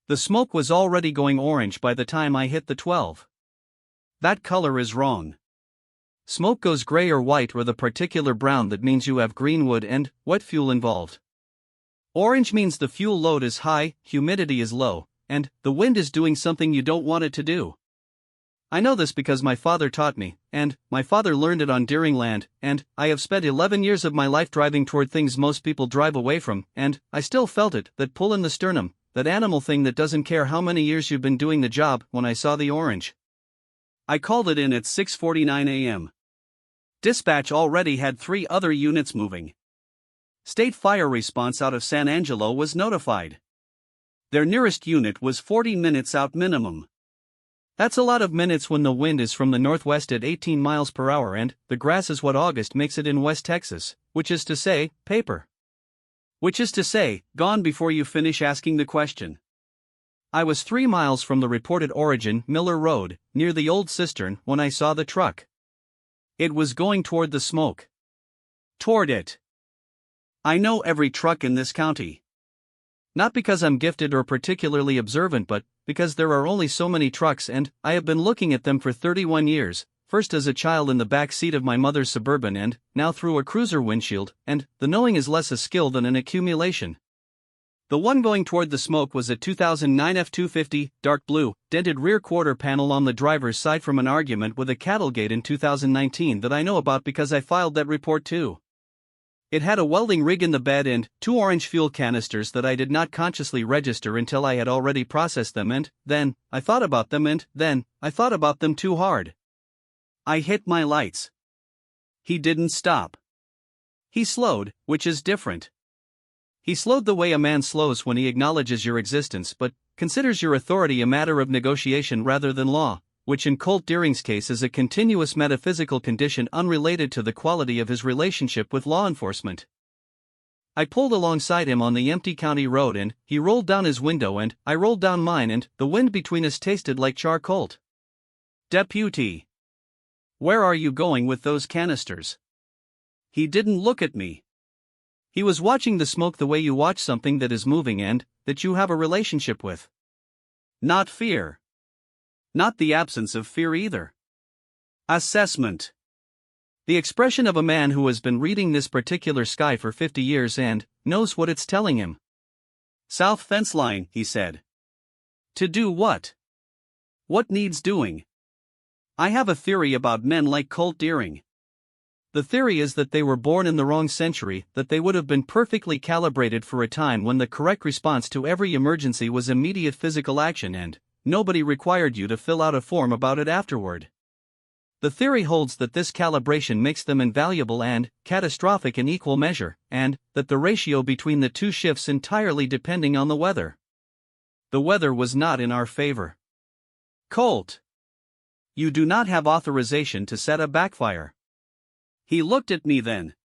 The smoke was already going orange by the time I hit the 12. That color is wrong. Smoke goes gray or white or the particular brown that means you have green wood and wet fuel involved. Orange means the fuel load is high, humidity is low, and the wind is doing something you don't want it to do. I know this because my father taught me, and my father learned it on Deering land, and I have spent 11 years of my life driving toward things most people drive away from, and I still felt it, that pull in the sternum, that animal thing that doesn't care how many years you've been doing the job, when I saw the orange. I called it in at 6:49 a.m. Dispatch already had 3 other units moving. State Fire Response out of San Angelo was notified. Their nearest unit was 40 minutes out minimum. That's a lot of minutes when the wind is from the northwest at 18 miles per hour and the grass is what August makes it in West Texas, which is to say, paper. Which is to say, gone before you finish asking the question. I was 3 miles from the reported origin, Miller Road, near the old cistern, when I saw the truck. It was going toward the smoke. Toward it. I know every truck in this county. Not because I'm gifted or particularly observant, but because there are only so many trucks and I have been looking at them for 31 years, first as a child in the back seat of my mother's Suburban and now through a cruiser windshield, and the knowing is less a skill than an accumulation. The one going toward the smoke was a 2009 F-250, dark blue, dented rear quarter panel on the driver's side from an argument with a cattle gate in 2019 that I know about because I filed that report too. It had a welding rig in the bed and 2 orange fuel canisters that I did not consciously register until I had already processed them, and then I thought about them, and then I thought about them too hard. I hit my lights. He didn't stop. He slowed, which is different. He slowed the way a man slows when he acknowledges your existence but considers your authority a matter of negotiation rather than law, which in Colt Deering's case is a continuous metaphysical condition unrelated to the quality of his relationship with law enforcement. I pulled alongside him on the empty county road and he rolled down his window and I rolled down mine and the wind between us tasted like charcoal. Deputy. Where are you going with those canisters? He didn't look at me. He was watching the smoke the way you watch something that is moving and that you have a relationship with. Not fear. Not the absence of fear either. Assessment. The expression of a man who has been reading this particular sky for 50 years and knows what it's telling him. South fence line, he said. To do what? What needs doing? I have a theory about men like Colt Deering. The theory is that they were born in the wrong century, that they would have been perfectly calibrated for a time when the correct response to every emergency was immediate physical action and nobody required you to fill out a form about it afterward. The theory holds that this calibration makes them invaluable and catastrophic in equal measure, and that the ratio between the two shifts entirely depending on the weather. The weather was not in our favor. Colt. You do not have authorization to set a backfire. He looked at me then.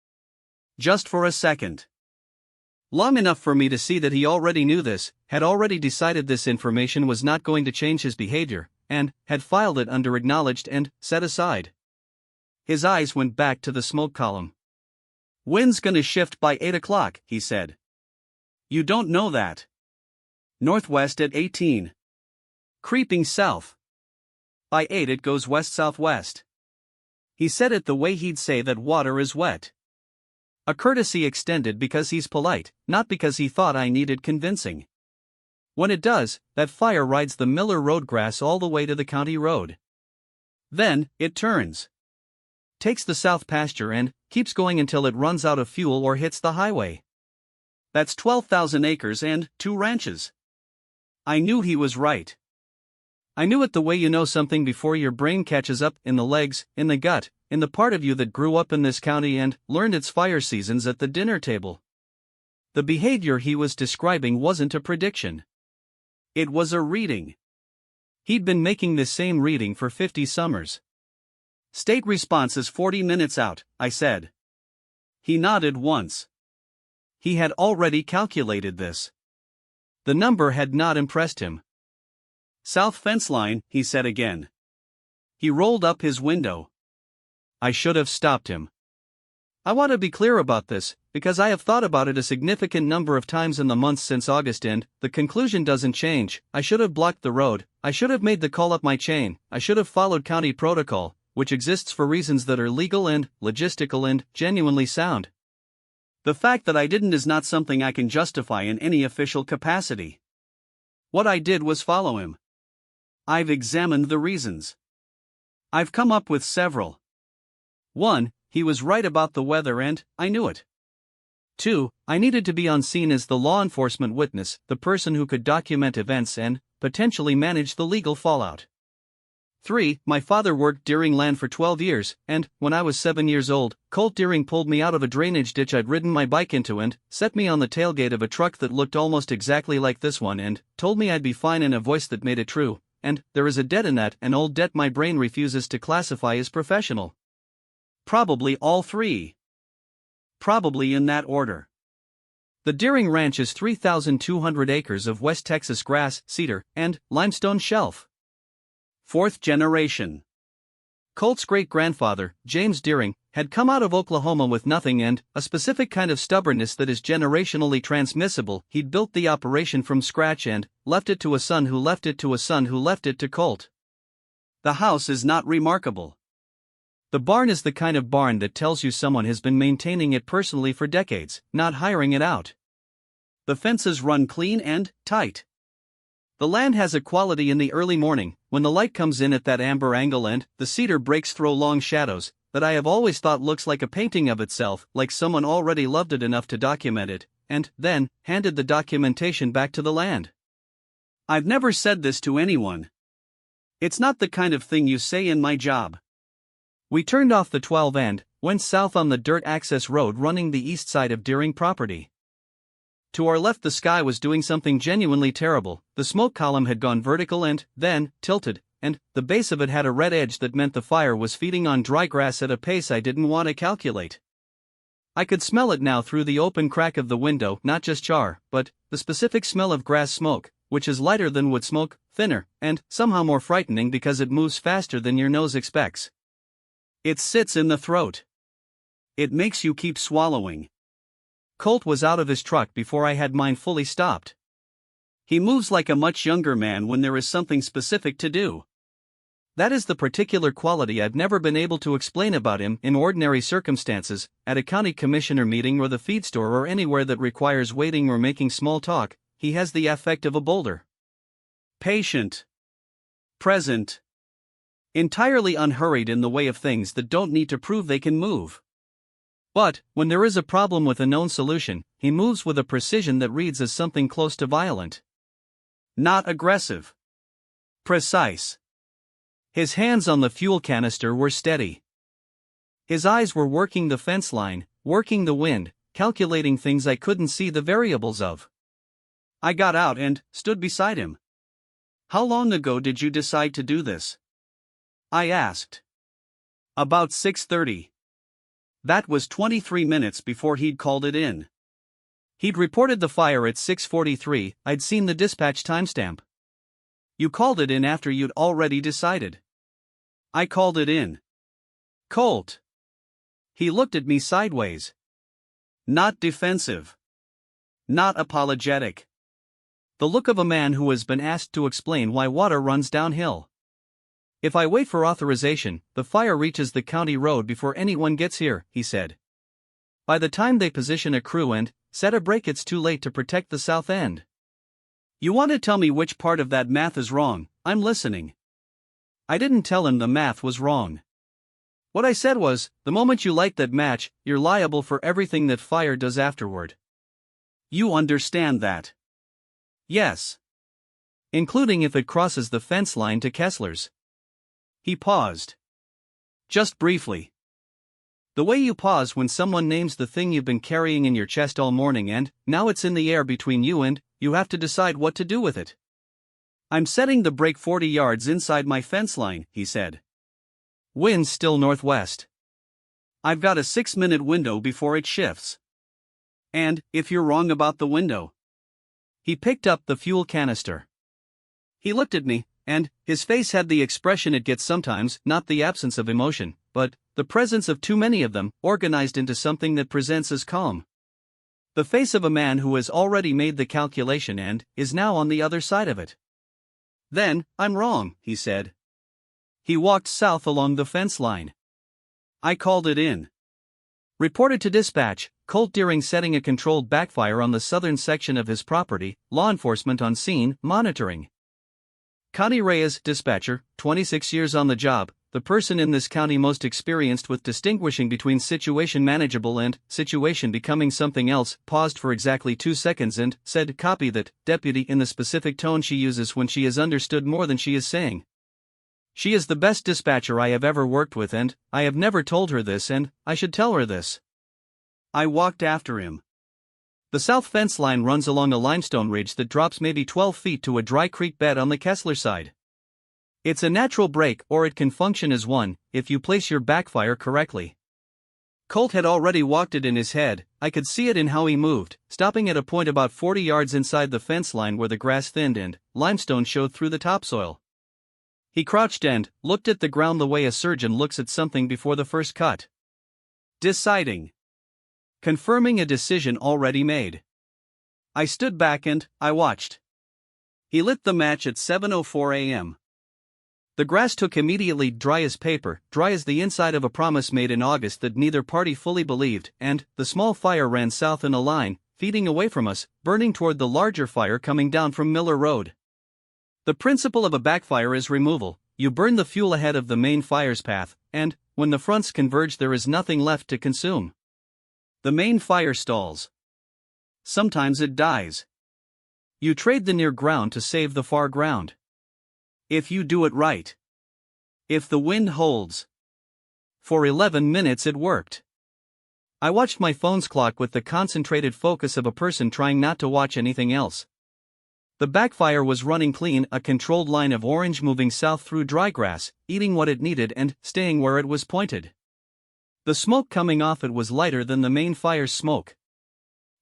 Just for a second. Long enough for me to see that he already knew this, had already decided this information was not going to change his behavior, and had filed it under acknowledged and set aside. His eyes went back to the smoke column. Wind's gonna shift by 8 o'clock, he said. You don't know that. Northwest at 18. Creeping south. By 8 it goes west-southwest. He said it the way he'd say that water is wet. A courtesy extended because he's polite, not because he thought I needed convincing. When it does, that fire rides the Miller Road grass all the way to the county road. Then, it turns. Takes the south pasture and keeps going until it runs out of fuel or hits the highway. That's 12,000 acres and 2 ranches. I knew he was right. I knew it the way you know something before your brain catches up, in the legs, in the gut, in the part of you that grew up in this county and learned its fire seasons at the dinner table. The behavior he was describing wasn't a prediction. It was a reading. He'd been making this same reading for 50 summers. State response is 40 minutes out, I said. He nodded once. He had already calculated this. The number had not impressed him. South fence line, he said again. He rolled up his window. I should have stopped him. I want to be clear about this, because I have thought about it a significant number of times in the months since August, and the conclusion doesn't change. I should have blocked the road, I should have made the call up my chain, I should have followed county protocol, which exists for reasons that are legal and logistical and genuinely sound. The fact that I didn't is not something I can justify in any official capacity. What I did was follow him. I've examined the reasons. I've come up with several. 1. He was right about the weather and I knew it. 2. I needed to be on scene as the law enforcement witness, the person who could document events and potentially manage the legal fallout. 3. My father worked Deering land for 12 years, and when I was 7 years old, Colt Deering pulled me out of a drainage ditch I'd ridden my bike into and set me on the tailgate of a truck that looked almost exactly like this one and told me I'd be fine in a voice that made it true, and there is a debt in that, an old debt my brain refuses to classify as professional. Probably all three. Probably in that order. The Deering Ranch is 3,200 acres of West Texas grass, cedar, and limestone shelf. 4th generation. Colt's great-grandfather, James Deering, had come out of Oklahoma with nothing and a specific kind of stubbornness that is generationally transmissible. He'd built the operation from scratch and left it to a son who left it to a son who left it to Colt. The house is not remarkable. The barn is the kind of barn that tells you someone has been maintaining it personally for decades, not hiring it out. The fences run clean and tight. The land has a quality in the early morning, when the light comes in at that amber angle and the cedar breaks through long shadows, that I have always thought looks like a painting of itself, like someone already loved it enough to document it, and then handed the documentation back to the land. I've never said this to anyone. It's not the kind of thing you say in my job. We turned off the 12 and went south on the dirt access road running the east side of Deering property. To our left the sky was doing something genuinely terrible. The smoke column had gone vertical and then tilted, and the base of it had a red edge that meant the fire was feeding on dry grass at a pace I didn't want to calculate. I could smell it now through the open crack of the window, not just char, but the specific smell of grass smoke, which is lighter than wood smoke, thinner, and somehow more frightening because it moves faster than your nose expects. It sits in the throat. It makes you keep swallowing. Colt was out of his truck before I had mine fully stopped. He moves like a much younger man when there is something specific to do. That is the particular quality I've never been able to explain about him in ordinary circumstances, at a county commissioner meeting or the feed store or anywhere that requires waiting or making small talk. He has the affect of a boulder. Patient. Present. Entirely unhurried in the way of things that don't need to prove they can move. But, when there is a problem with a known solution, he moves with a precision that reads as something close to violent. Not aggressive. Precise. His hands on the fuel canister were steady. His eyes were working the fence line, working the wind, calculating things I couldn't see the variables of. I got out and stood beside him. "How long ago did you decide to do this?" I asked. "About 6:30. That was 23 minutes before he'd called it in. He'd reported the fire at 6:43, I'd seen the dispatch timestamp. You called it in after you'd already decided." I called it in. "Colt." He looked at me sideways. Not defensive. Not apologetic. The look of a man who has been asked to explain why water runs downhill. "If I wait for authorization, the fire reaches the county road before anyone gets here," he said. "By the time they position a crew and set a break, it's too late to protect the south end." "You want to tell me which part of that math is wrong? I'm listening." I didn't tell him the math was wrong. What I said was, the moment you light that match, you're liable for everything that fire does afterward. You understand that? Yes. Including if it crosses the fence line to Kessler's. He paused. Just briefly. The way you pause when someone names the thing you've been carrying in your chest all morning and now it's in the air between you and you have to decide what to do with it. "I'm setting the brake 40 yards inside my fence line," he said. "Wind's still northwest. I've got a 6-minute window before it shifts. And, if you're wrong about the window." He picked up the fuel canister. He looked at me, and his face had the expression it gets sometimes, not the absence of emotion, but the presence of too many of them, organized into something that presents as calm. The face of a man who has already made the calculation and is now on the other side of it. "Then, I'm wrong," he said. He walked south along the fence line. I called it in. Reported to dispatch, Colt Deering setting a controlled backfire on the southern section of his property, law enforcement on scene, monitoring. Connie Reyes, dispatcher, 26 years on the job, the person in this county most experienced with distinguishing between situation manageable and situation becoming something else, paused for exactly 2 seconds and said, "Copy that, deputy," in the specific tone she uses when she has understood more than she is saying. She is the best dispatcher I have ever worked with, and I have never told her this, and I should tell her this. I walked after him. The south fence line runs along a limestone ridge that drops maybe 12 feet to a dry creek bed on the Kessler side. It's a natural break, or it can function as one, if you place your backfire correctly. Colt had already walked it in his head. I could see it in how he moved, stopping at a point about 40 yards inside the fence line where the grass thinned and limestone showed through the topsoil. He crouched and looked at the ground the way a surgeon looks at something before the first cut. Deciding. Confirming a decision already made. I stood back and I watched. He lit the match at 7:04 a.m. The grass took immediately dry as paper, dry as the inside of a promise made in August that neither party fully believed, and the small fire ran south in a line, feeding away from us, burning toward the larger fire coming down from Miller Road. The principle of a backfire is removal. You burn the fuel ahead of the main fire's path, and, when the fronts converge, there is nothing left to consume. The main fire stalls. Sometimes it dies. You trade the near ground to save the far ground. If you do it right. If the wind holds. For 11 minutes it worked. I watched my phone's clock with the concentrated focus of a person trying not to watch anything else. The backfire was running clean, a controlled line of orange moving south through dry grass, eating what it needed and staying where it was pointed. The smoke coming off it was lighter than the main fire's smoke.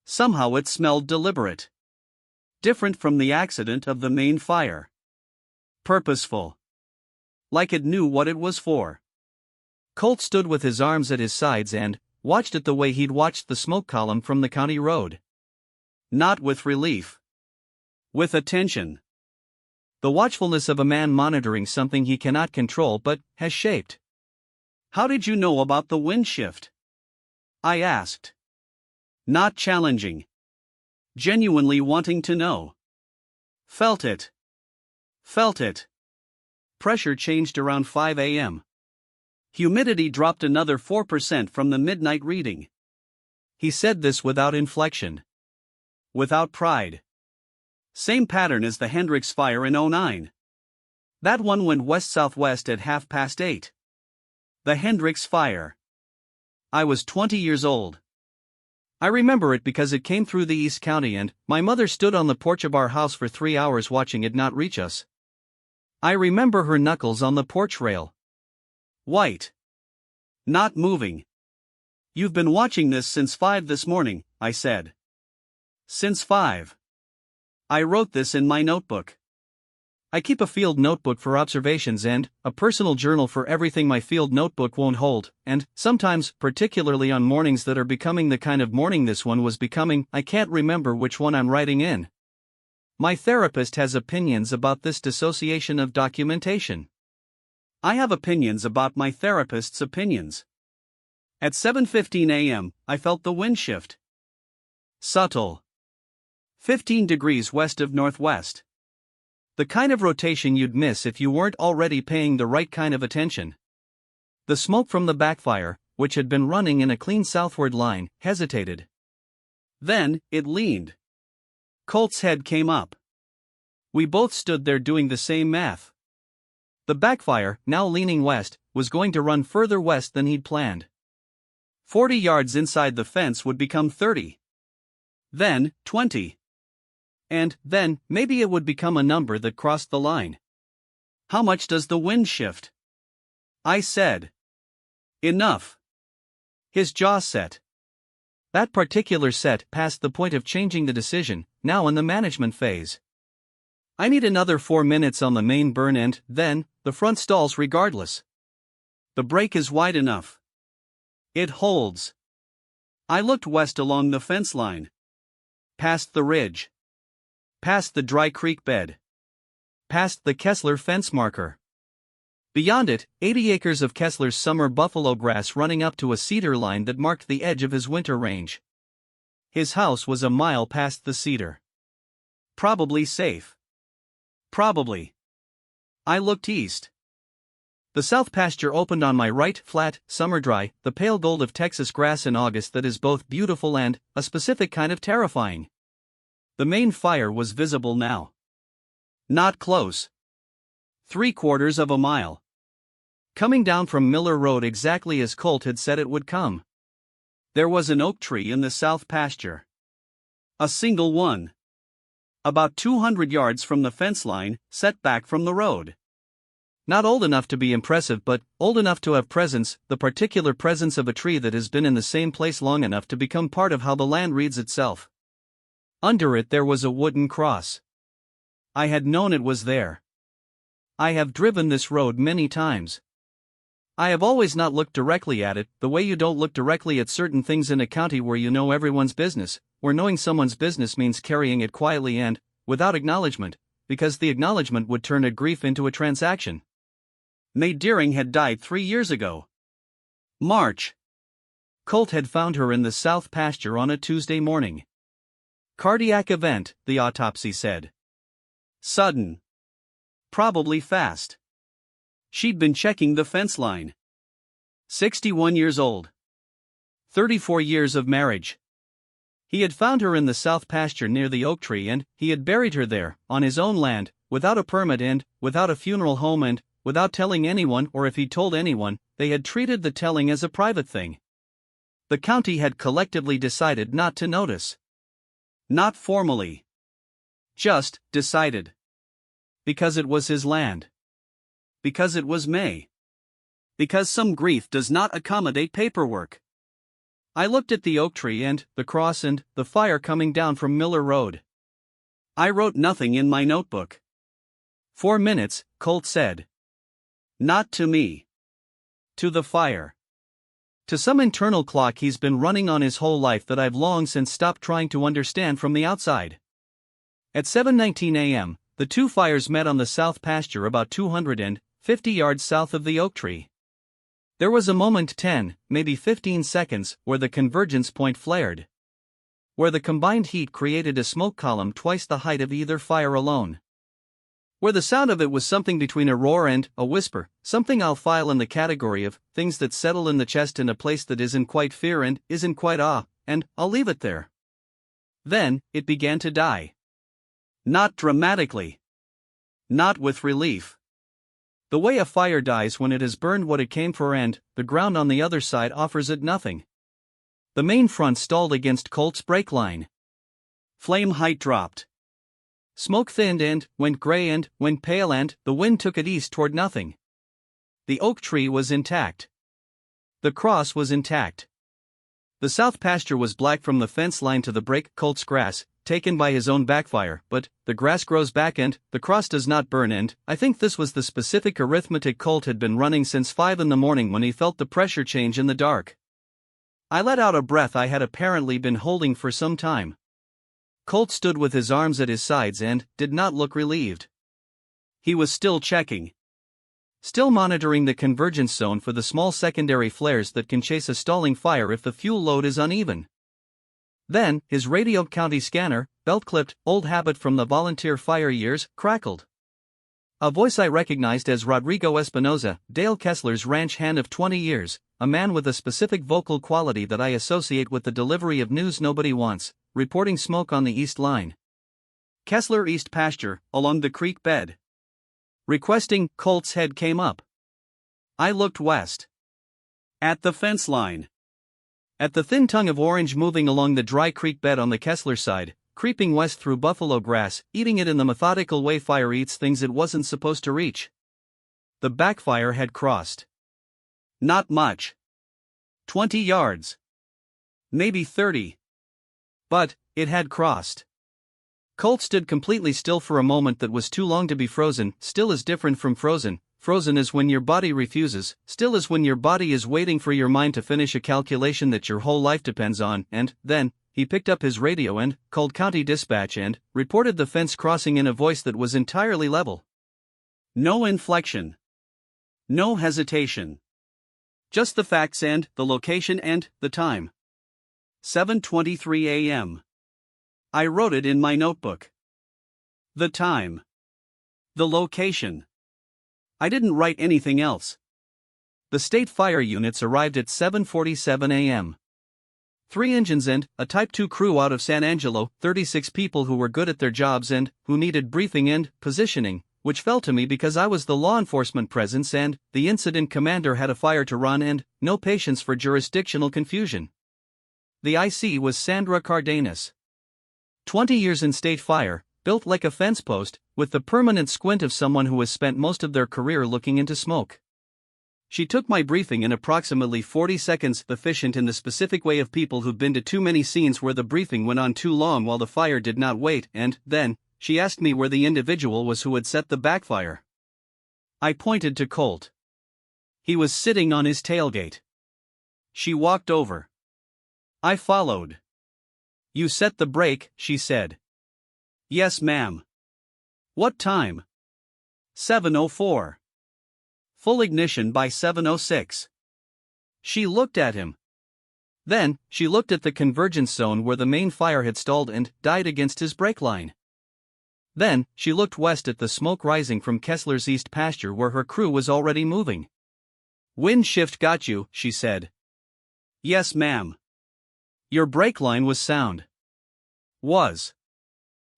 Somehow it smelled deliberate. Different from the accident of the main fire. Purposeful. Like it knew what it was for. Colt stood with his arms at his sides and watched it the way he'd watched the smoke column from the county road. Not with relief. With attention. The watchfulness of a man monitoring something he cannot control but has shaped. "How did you know about the wind shift?" I asked. Not challenging. Genuinely wanting to know. Felt it. Felt it. Pressure changed around 5 a.m. Humidity dropped another 4% from the midnight reading. He said this without inflection. Without pride. Same pattern as the Hendricks fire in '09. That one went west-southwest at 8:30. The Hendricks fire. I was 20 years old. I remember it because it came through the East County and my mother stood on the porch of our house for 3 hours watching it not reach us. I remember her knuckles on the porch rail. White. Not moving. "You've been watching this since 5 this morning," I said. Since 5. I wrote this in my notebook. I keep a field notebook for observations and a personal journal for everything my field notebook won't hold, and sometimes, particularly on mornings that are becoming the kind of morning this one was becoming, I can't remember which one I'm writing in. My therapist has opinions about this dissociation of documentation. I have opinions about my therapist's opinions. At 7:15 a.m., I felt the wind shift. Subtle. 15 degrees west of northwest. The kind of rotation you'd miss if you weren't already paying the right kind of attention. The smoke from the backfire, which had been running in a clean southward line, hesitated. Then, it leaned. Colt's head came up. We both stood there doing the same math. The backfire, now leaning west, was going to run further west than he'd planned. 40 yards inside the fence would become 30. Then, 20. And then, maybe it would become a number that crossed the line. How much does the wind shift? I said. Enough. His jaw set. That particular set passed the point of changing the decision, now in the management phase. I need another 4 minutes on the main burn and, then, the front stalls regardless. The break is wide enough. It holds. I looked west along the fence line. Past the ridge. Past the dry creek bed. Past the Kessler fence marker. Beyond it, 80 acres of Kessler's summer buffalo grass running up to a cedar line that marked the edge of his winter range. His house was a mile past the cedar. Probably safe. Probably. I looked east. The south pasture opened on my right, flat, summer dry, the pale gold of Texas grass in August that is both beautiful and, a specific kind of terrifying. The main fire was visible now. Not close. 3/4 of a mile. Coming down from Miller Road exactly as Colt had said it would come. There was an oak tree in the south pasture. A single one. About 200 yards from the fence line, set back from the road. Not old enough to be impressive, but old enough to have presence, the particular presence of a tree that has been in the same place long enough to become part of how the land reads itself. Under it there was a wooden cross. I had known it was there. I have driven this road many times. I have always not looked directly at it, the way you don't look directly at certain things in a county where you know everyone's business, where knowing someone's business means carrying it quietly and, without acknowledgement, because the acknowledgement would turn a grief into a transaction. May Deering had died 3 years ago. March. Colt had found her in the south pasture on a Tuesday morning. Cardiac event, the autopsy said. Sudden. Probably fast. She'd been checking the fence line. 61 years old. 34 years of marriage. He had found her in the south pasture near the oak tree and he had buried her there, on his own land, without a permit and, without a funeral home and, without telling anyone, or if he told anyone, they had treated the telling as a private thing. The county had collectively decided not to notice. Not formally. Just decided. Because it was his land. Because it was May. Because some grief does not accommodate paperwork. I looked at the oak tree and the cross and the fire coming down from Miller Road. I wrote nothing in my notebook. 4 minutes, Colt said. Not to me. To the fire. To some internal clock he's been running on his whole life that I've long since stopped trying to understand from the outside. At 7:19 a.m., the two fires met on the south pasture about 250 yards south of the oak tree. There was a moment, 10, maybe 15 seconds, where the convergence point flared. Where the combined heat created a smoke column twice the height of either fire alone. Where the sound of it was something between a roar and a whisper, something I'll file in the category of things that settle in the chest in a place that isn't quite fear and isn't quite awe, and I'll leave it there. Then, it began to die. Not dramatically. Not with relief. The way a fire dies when it has burned what it came for and the ground on the other side offers it nothing. The main front stalled against Colt's brake line. Flame height dropped. Smoke thinned and went gray and went pale and the wind took it east toward nothing. The oak tree was intact. The cross was intact. The south pasture was black from the fence line to the break. Colt's grass, taken by his own backfire, but the grass grows back and the cross does not burn and I think this was the specific arithmetic Colt had been running since 5 in the morning when he felt the pressure change in the dark. I let out a breath I had apparently been holding for some time. Colt stood with his arms at his sides and did not look relieved. He was still checking. Still monitoring the convergence zone for the small secondary flares that can chase a stalling fire if the fuel load is uneven. Then, his radio county scanner, belt-clipped, old habit from the volunteer fire years, crackled. A voice I recognized as Rodrigo Espinoza, Dale Kessler's ranch hand of 20 years, a man with a specific vocal quality that I associate with the delivery of news nobody wants, reporting smoke on the east line. Kessler East Pasture, along the creek bed. Requesting, Colt's head came up. I looked west. At the fence line. At the thin tongue of orange moving along the dry creek bed on the Kessler side, creeping west through buffalo grass, eating it in the methodical way fire eats things it wasn't supposed to reach. The backfire had crossed. Not much. 20 yards. Maybe 30. But, it had crossed. Colt stood completely still for a moment that was too long to be frozen. Still is different from frozen. frozen is when your body refuses, still is when your body is waiting for your mind to finish a calculation that your whole life depends on, and then, he picked up his radio and called County Dispatch and reported the fence crossing in a voice that was entirely level. No inflection. No hesitation. Just the facts and the location and the time. 7:23 a.m. I wrote it in my notebook. The time. The location. I didn't write anything else. The state fire units arrived at 7:47 a.m. 3 engines and a Type 2 crew out of San Angelo, 36 people who were good at their jobs and who needed briefing and positioning, which fell to me because I was the law enforcement presence and the incident commander had a fire to run and no patience for jurisdictional confusion. The IC was Sandra Cardenas. 20 years in state fire, built like a fence post, with the permanent squint of someone who has spent most of their career looking into smoke. She took my briefing in approximately 40 seconds, efficient in the specific way of people who've been to too many scenes where the briefing went on too long while the fire did not wait, and then, she asked me where the individual was who had set the backfire. I pointed to Colt. He was sitting on his tailgate. She walked over. I followed. You set the brake, she said. Yes, ma'am. What time? 7:04. Full ignition by 7:06. She looked at him. Then, she looked at the convergence zone where the main fire had stalled and died against his brake line. Then, she looked west at the smoke rising from Kessler's east pasture where her crew was already moving. Wind shift got you, she said. Yes, ma'am. Your brake line was sound. Was.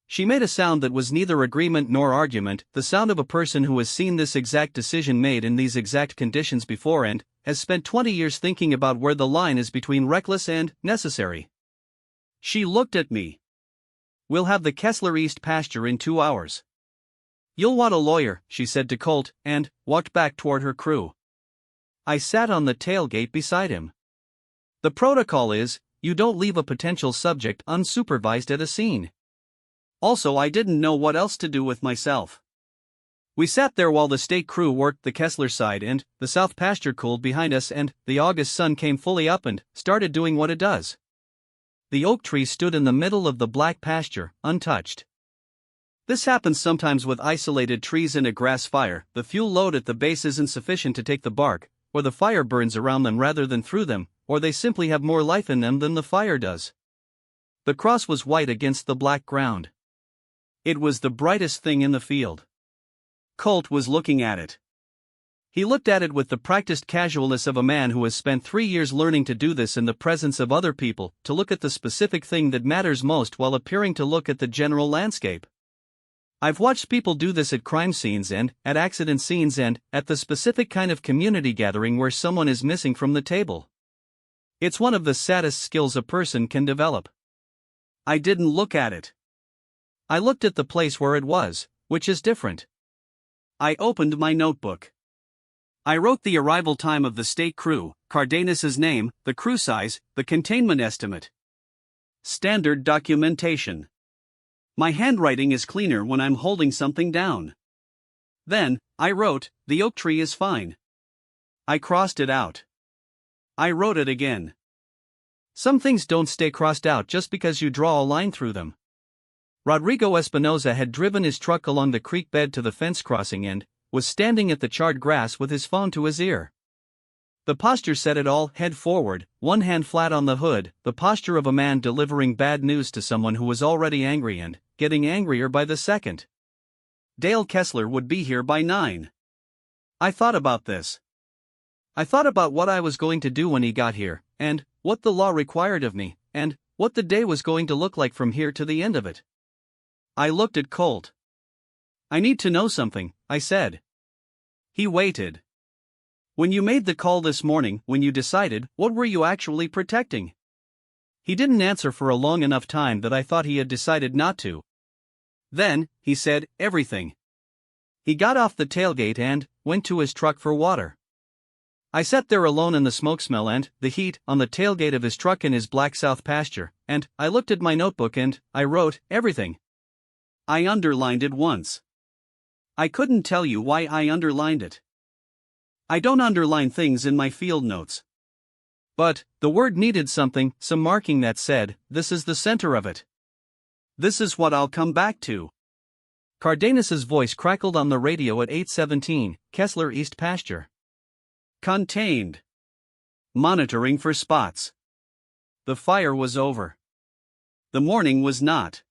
She made a sound that was neither agreement nor argument, the sound of a person who has seen this exact decision made in these exact conditions before and has spent 20 years thinking about where the line is between reckless and necessary. She looked at me. We'll have the Kessler East pasture in 2 hours. You'll want a lawyer, she said to Colt, and walked back toward her crew. I sat on the tailgate beside him. The protocol is, you don't leave a potential subject unsupervised at a scene. Also, I didn't know what else to do with myself. We sat there while the state crew worked the Kessler side and the south pasture cooled behind us and the August sun came fully up and started doing what it does. The oak tree stood in the middle of the black pasture, untouched. This happens sometimes with isolated trees in a grass fire. The fuel load at the base isn't sufficient to take the bark, or the fire burns around them rather than through them, or they simply have more life in them than the fire does. The cross was white against the black ground. It was the brightest thing in the field. Colt was looking at it. He looked at it with the practiced casualness of a man who has spent 3 years learning to do this in the presence of other people, to look at the specific thing that matters most while appearing to look at the general landscape. I've watched people do this at crime scenes and at accident scenes and at the specific kind of community gathering where someone is missing from the table. It's one of the saddest skills a person can develop. I didn't look at it. I looked at the place where it was, which is different. I opened my notebook. I wrote the arrival time of the state crew, Cardenas's name, the crew size, the containment estimate. Standard documentation. My handwriting is cleaner when I'm holding something down. Then, I wrote, the oak tree is fine. I crossed it out. I wrote it again. Some things don't stay crossed out just because you draw a line through them. Rodrigo Espinoza had driven his truck along the creek bed to the fence crossing and was standing at the charred grass with his phone to his ear. The posture said it all, head forward, one hand flat on the hood, the posture of a man delivering bad news to someone who was already angry and getting angrier by the second. Dale Kessler would be here by 9. I thought about this. I thought about what I was going to do when he got here, and what the law required of me, and what the day was going to look like from here to the end of it. I looked at Colt. I need to know something, I said. He waited. When you made the call this morning, when you decided, what were you actually protecting? He didn't answer for a long enough time that I thought he had decided not to. Then, he said, everything. He got off the tailgate and went to his truck for water. I sat there alone in the smoke smell and the heat on the tailgate of his truck in his black south pasture, and I looked at my notebook and I wrote, everything. I underlined it once. I couldn't tell you why I underlined it. I don't underline things in my field notes. But, the word needed something, some marking that said, this is the center of it. This is what I'll come back to. Cardenas's voice crackled on the radio at 8:17, Kessler East Pasture. Contained. Monitoring for spots. The fire was over. The morning was not.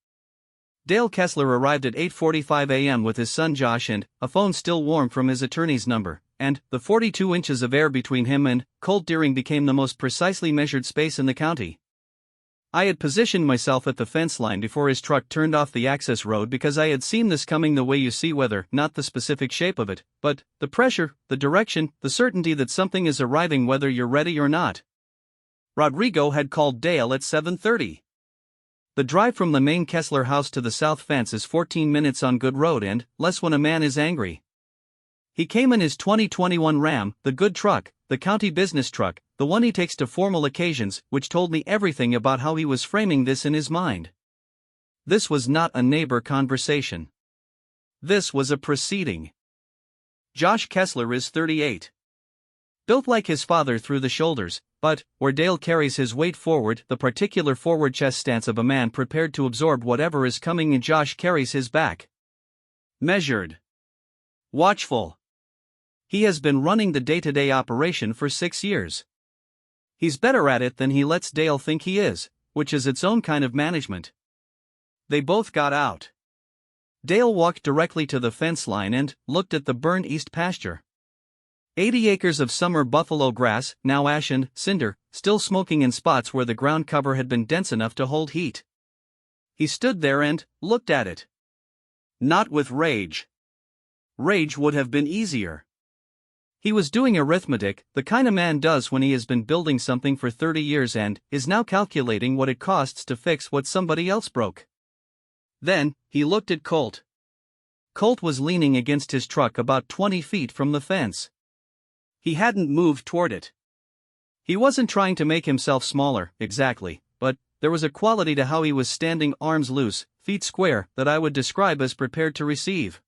Dale Kessler arrived at 8:45 a.m. with his son Josh and a phone still warm from his attorney's number, and the 42 inches of air between him and Colt Deering became the most precisely measured space in the county. I had positioned myself at the fence line before his truck turned off the access road because I had seen this coming the way you see weather, not the specific shape of it, but the pressure, the direction, the certainty that something is arriving whether you're ready or not. Rodrigo had called Dale at 7:30. The drive from the main Kessler house to the south fence is 14 minutes on good road and less when a man is angry. He came in his 2021 Ram, the good truck, the county business truck, the one he takes to formal occasions, which told me everything about how he was framing this in his mind. This was not a neighbor conversation. This was a proceeding. Josh Kessler is 38. Built like his father through the shoulders, but, where Dale carries his weight forward, the particular forward chest stance of a man prepared to absorb whatever is coming, and Josh carries his back. Measured. Watchful. He has been running the day-to-day operation for 6 years. He's better at it than he lets Dale think he is, which is its own kind of management. They both got out. Dale walked directly to the fence line and looked at the burned east pasture. 80 acres of summer buffalo grass, now ash and cinder, still smoking in spots where the ground cover had been dense enough to hold heat. He stood there and looked at it. Not with rage. Rage would have been easier. He was doing arithmetic, the kind a man does when he has been building something for 30 years and is now calculating what it costs to fix what somebody else broke. Then, he looked at Colt. Colt was leaning against his truck about 20 feet from the fence. He hadn't moved toward it. He wasn't trying to make himself smaller, exactly, but there was a quality to how he was standing, arms loose, feet square, that I would describe as prepared to receive.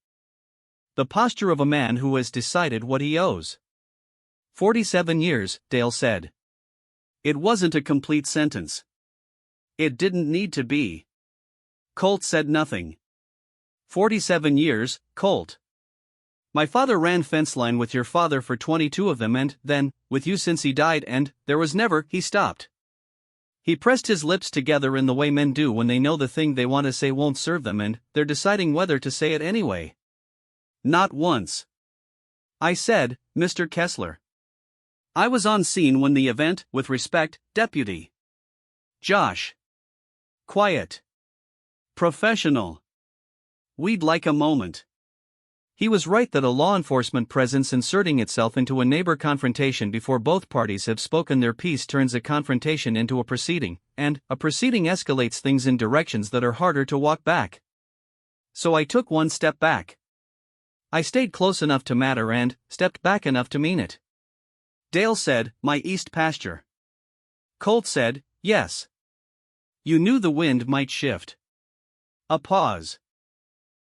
The posture of a man who has decided what he owes. 47 years, Dale said. It wasn't a complete sentence. It didn't need to be. Colt said nothing. 47 years, Colt. My father ran fence line with your father for 22 of them and, then, with you since he died, and there was never, he stopped. He pressed his lips together in the way men do when they know the thing they want to say won't serve them and they're deciding whether to say it anyway. Not once. I said, Mr. Kessler. I was on scene when the event, with respect, Deputy. Josh. Quiet. Professional. We'd like a moment. He was right that a law enforcement presence inserting itself into a neighbor confrontation before both parties have spoken their piece turns a confrontation into a proceeding, and a proceeding escalates things in directions that are harder to walk back. So I took one step back. I stayed close enough to matter and stepped back enough to mean it. Dale said, my east pasture. Colt said, yes. You knew the wind might shift. A pause.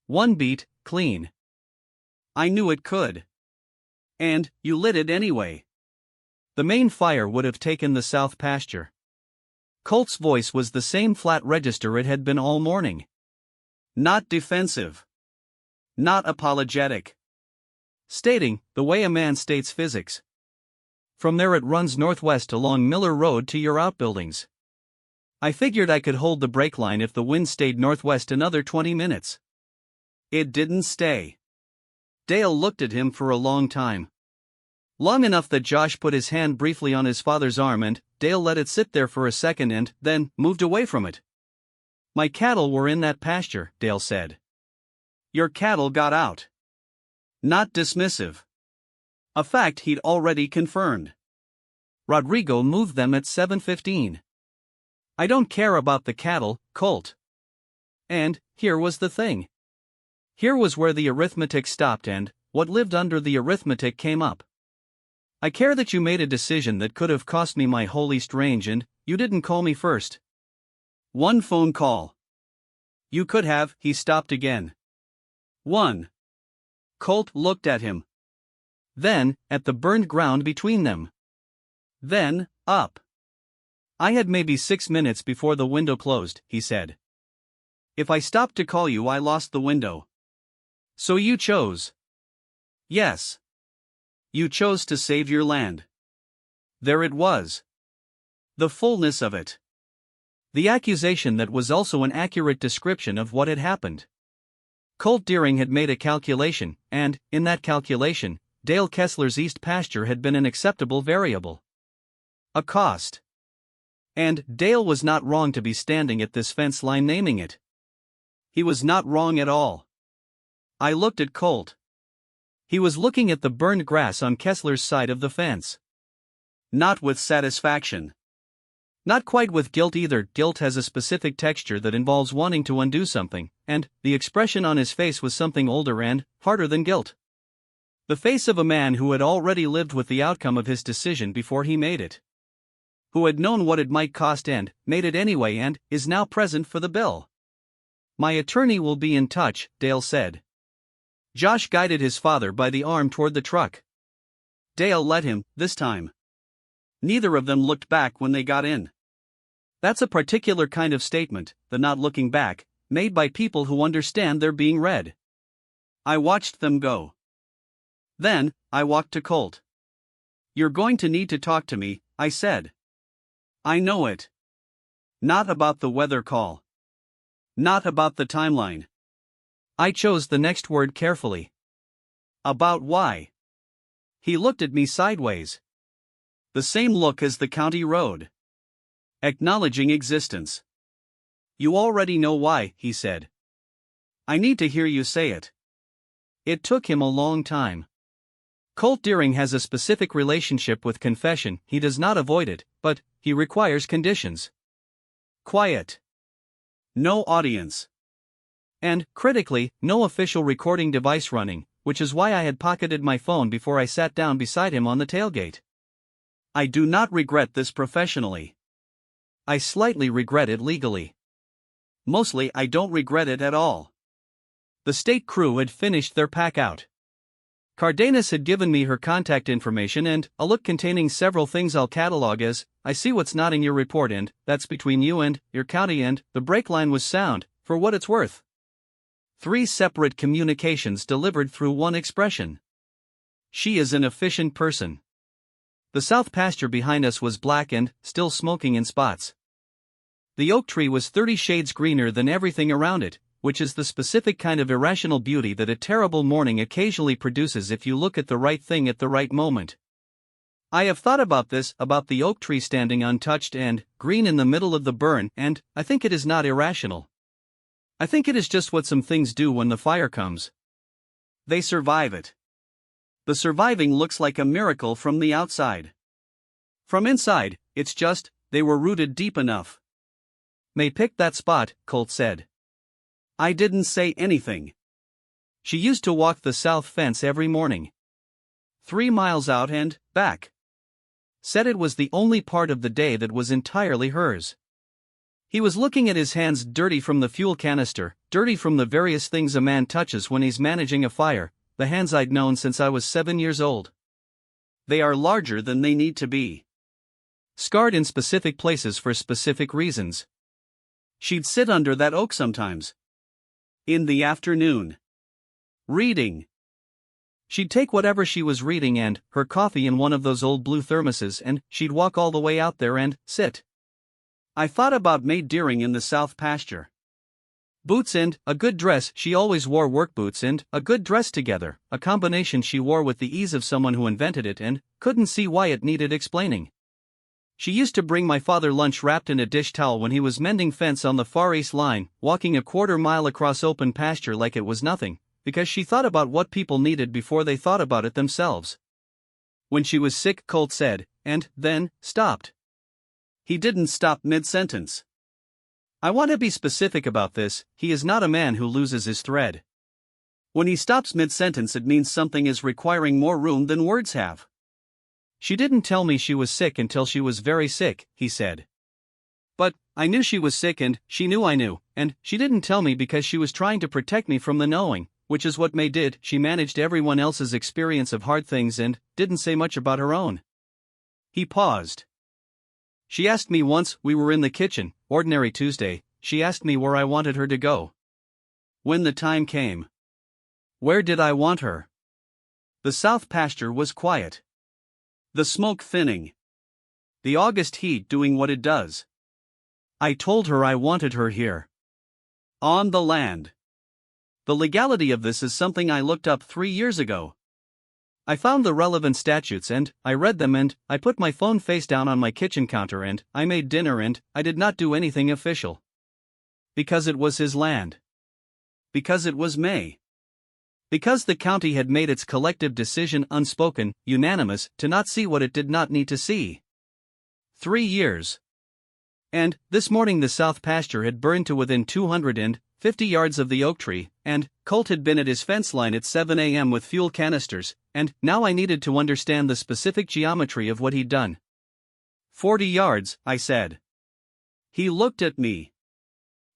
One beat, clean. I knew it could. And, you lit it anyway. The main fire would have taken the south pasture. Colt's voice was the same flat register it had been all morning. Not defensive. Not apologetic. Stating, the way a man states physics. From there it runs northwest along Miller Road to your outbuildings. I figured I could hold the brake line if the wind stayed northwest another 20 minutes. It didn't stay. Dale looked at him for a long time. Long enough that Josh put his hand briefly on his father's arm and Dale let it sit there for a second and then moved away from it. My cattle were in that pasture, Dale said. Your cattle got out. Not dismissive. A fact he'd already confirmed. Rodrigo moved them at 7:15. I don't care about the cattle, Colt. And, here was the thing. Here was where the arithmetic stopped and what lived under the arithmetic came up. I care that you made a decision that could have cost me my whole east range and you didn't call me first. One phone call. You could have, he stopped again. One. Colt looked at him. then, at the burned ground between them. Then, up. I had maybe 6 minutes before the window closed, he said. If I stopped to call you, I lost the window. So you chose. Yes. You chose to save your land. There it was. The fullness of it. The accusation that was also an accurate description of what had happened. Colt Deering had made a calculation, and, in that calculation, Dale Kessler's east pasture had been an acceptable variable. A cost. And Dale was not wrong to be standing at this fence line naming it. He was not wrong at all. I looked at Colt. He was looking at the burned grass on Kessler's side of the fence. Not with satisfaction. Not quite with guilt either. Guilt has a specific texture that involves wanting to undo something, and the expression on his face was something older and harder than guilt. The face of a man who had already lived with the outcome of his decision before he made it. Who had known what it might cost and made it anyway and is now present for the bill. My attorney will be in touch, Dale said. Josh guided his father by the arm toward the truck. Dale led him, this time. Neither of them looked back when they got in. That's a particular kind of statement, the not looking back, made by people who understand they're being read. I watched them go. Then, I walked to Colt. You're going to need to talk to me, I said. I know it. Not about the weather call. Not about the timeline. I chose the next word carefully. About why? He looked at me sideways. The same look as the county road. Acknowledging existence. You already know why, he said. I need to hear you say it. It took him a long time. Colt Deering has a specific relationship with confession. He does not avoid it, but he requires conditions. Quiet. No audience. And, critically, no official recording device running, which is why I had pocketed my phone before I sat down beside him on the tailgate. I do not regret this professionally. I slightly regret it legally. Mostly I don't regret it at all. The state crew had finished their pack-out. Cardenas had given me her contact information and a look containing several things I'll catalog as, I see what's not in your report and, that's between you and, your county and, the brake line was sound, for what it's worth. 3 separate communications delivered through one expression. She is an efficient person. The south pasture behind us was black and, still smoking in spots. The oak tree was 30 shades greener than everything around it, which is the specific kind of irrational beauty that a terrible morning occasionally produces if you look at the right thing at the right moment. I have thought about this, about the oak tree standing untouched and green in the middle of the burn, and I think it is not irrational. I think it is just what some things do when the fire comes. They survive it. The surviving looks like a miracle from the outside. From inside, it's just, they were rooted deep enough. May picked that spot, Colt said. I didn't say anything. She used to walk the south fence every morning. 3 miles out and back. Said it was the only part of the day that was entirely hers. He was looking at his hands, dirty from the fuel canister, dirty from the various things a man touches when he's managing a fire, the hands I'd known since I was 7 years old. They are larger than they need to be. Scarred in specific places for specific reasons. She'd sit under that oak sometimes. In the afternoon. Reading. She'd take whatever she was reading and her coffee in one of those old blue thermoses and she'd walk all the way out there and sit. I thought about May Deering in the south pasture. Boots and a good dress. She always wore work boots and a good dress together, a combination she wore with the ease of someone who invented it and couldn't see why it needed explaining. She used to bring my father lunch wrapped in a dish towel when he was mending fence on the Far East line, walking a quarter mile across open pasture like it was nothing, because she thought about what people needed before they thought about it themselves. When she was sick, Colt said, and then stopped. He didn't stop mid-sentence. I want to be specific about this, he is not a man who loses his thread. When he stops mid-sentence, it means something is requiring more room than words have. She didn't tell me she was sick until she was very sick, he said. But I knew she was sick and she knew I knew, and she didn't tell me because she was trying to protect me from the knowing, which is what May did. She managed everyone else's experience of hard things and didn't say much about her own. He paused. She asked me once, we were in the kitchen, ordinary Tuesday, she asked me where I wanted her to go. When the time came. Where did I want her? The south pasture was quiet. The smoke thinning. The August heat doing what it does. I told her I wanted her here. On the land. The legality of this is something I looked up 3 years ago. I found the relevant statutes and I read them and I put my phone face down on my kitchen counter and I made dinner and I did not do anything official. Because it was his land. Because it was May. Because the county had made its collective decision unspoken, unanimous, to not see what it did not need to see. 3 years. And, this morning the south pasture had burned to within 250 yards of the oak tree, and Colt had been at his fence line at 7 a.m. with fuel canisters, and now I needed to understand the specific geometry of what he'd done. 40 yards, I said. He looked at me.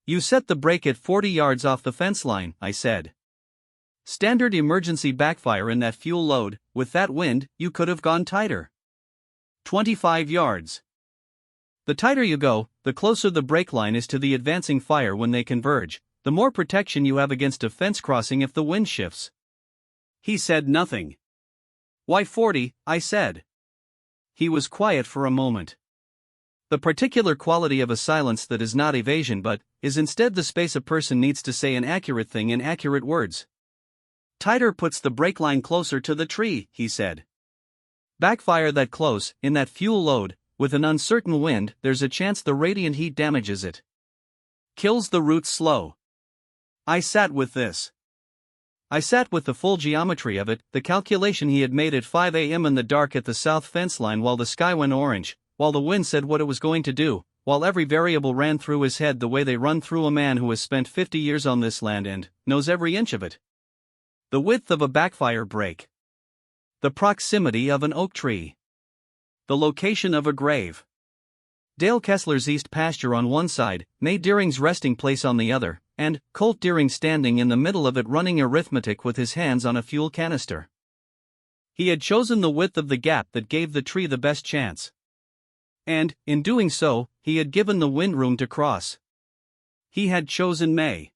You set the brake at 40 yards off the fence line, I said. Standard emergency backfire in that fuel load, with that wind, you could have gone tighter. 25 yards. The tighter you go, the closer the brake line is to the advancing fire when they converge, the more protection you have against a fence crossing if the wind shifts. He said nothing. Why 40, I said. He was quiet for a moment. The particular quality of a silence that is not evasion but is instead the space a person needs to say an accurate thing in accurate words. Tighter puts the brake line closer to the tree, he said. Backfire that close, in that fuel load, with an uncertain wind, there's a chance the radiant heat damages it. Kills the roots slow. I sat with this. I sat with the full geometry of it, the calculation he had made at 5 a.m. in the dark at the south fence line while the sky went orange, while the wind said what it was going to do, while every variable ran through his head the way they run through a man who has spent 50 years on this land and knows every inch of it. The width of a backfire break. The proximity of an oak tree. The location of a grave. Dale Kessler's east pasture on one side, May Deering's resting place on the other, and Colt Deering standing in the middle of it running arithmetic with his hands on a fuel canister. He had chosen the width of the gap that gave the tree the best chance. And, in doing so, he had given the wind room to cross. He had chosen May.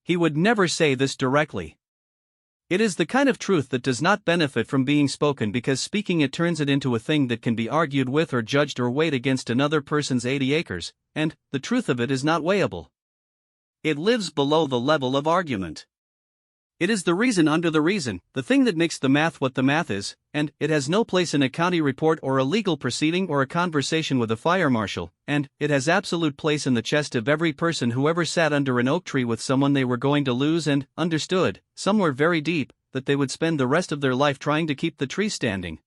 He would never say this directly. It is the kind of truth that does not benefit from being spoken because speaking it turns it into a thing that can be argued with or judged or weighed against another person's 80 acres, and the truth of it is not weighable. It lives below the level of argument. It is the reason under the reason, the thing that makes the math what the math is, and it has no place in a county report or a legal proceeding or a conversation with a fire marshal, and it has absolute place in the chest of every person who ever sat under an oak tree with someone they were going to lose and understood, somewhere very deep, that they would spend the rest of their life trying to keep the tree standing.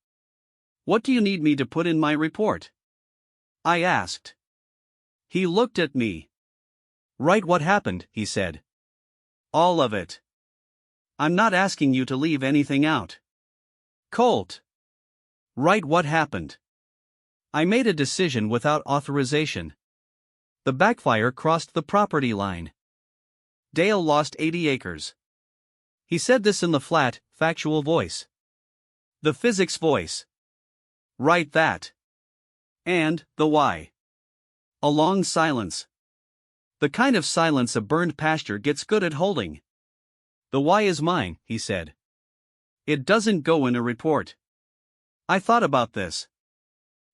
What do you need me to put in my report? I asked. He looked at me. Write what happened, he said. All of it. I'm not asking you to leave anything out. Colt. Write what happened. I made a decision without authorization. The backfire crossed the property line. Dale lost 80 acres. He said this in the flat, factual voice. The physics voice. Write that. And the why. A long silence. The kind of silence a burned pasture gets good at holding. The why is mine, he said. It doesn't go in a report. I thought about this.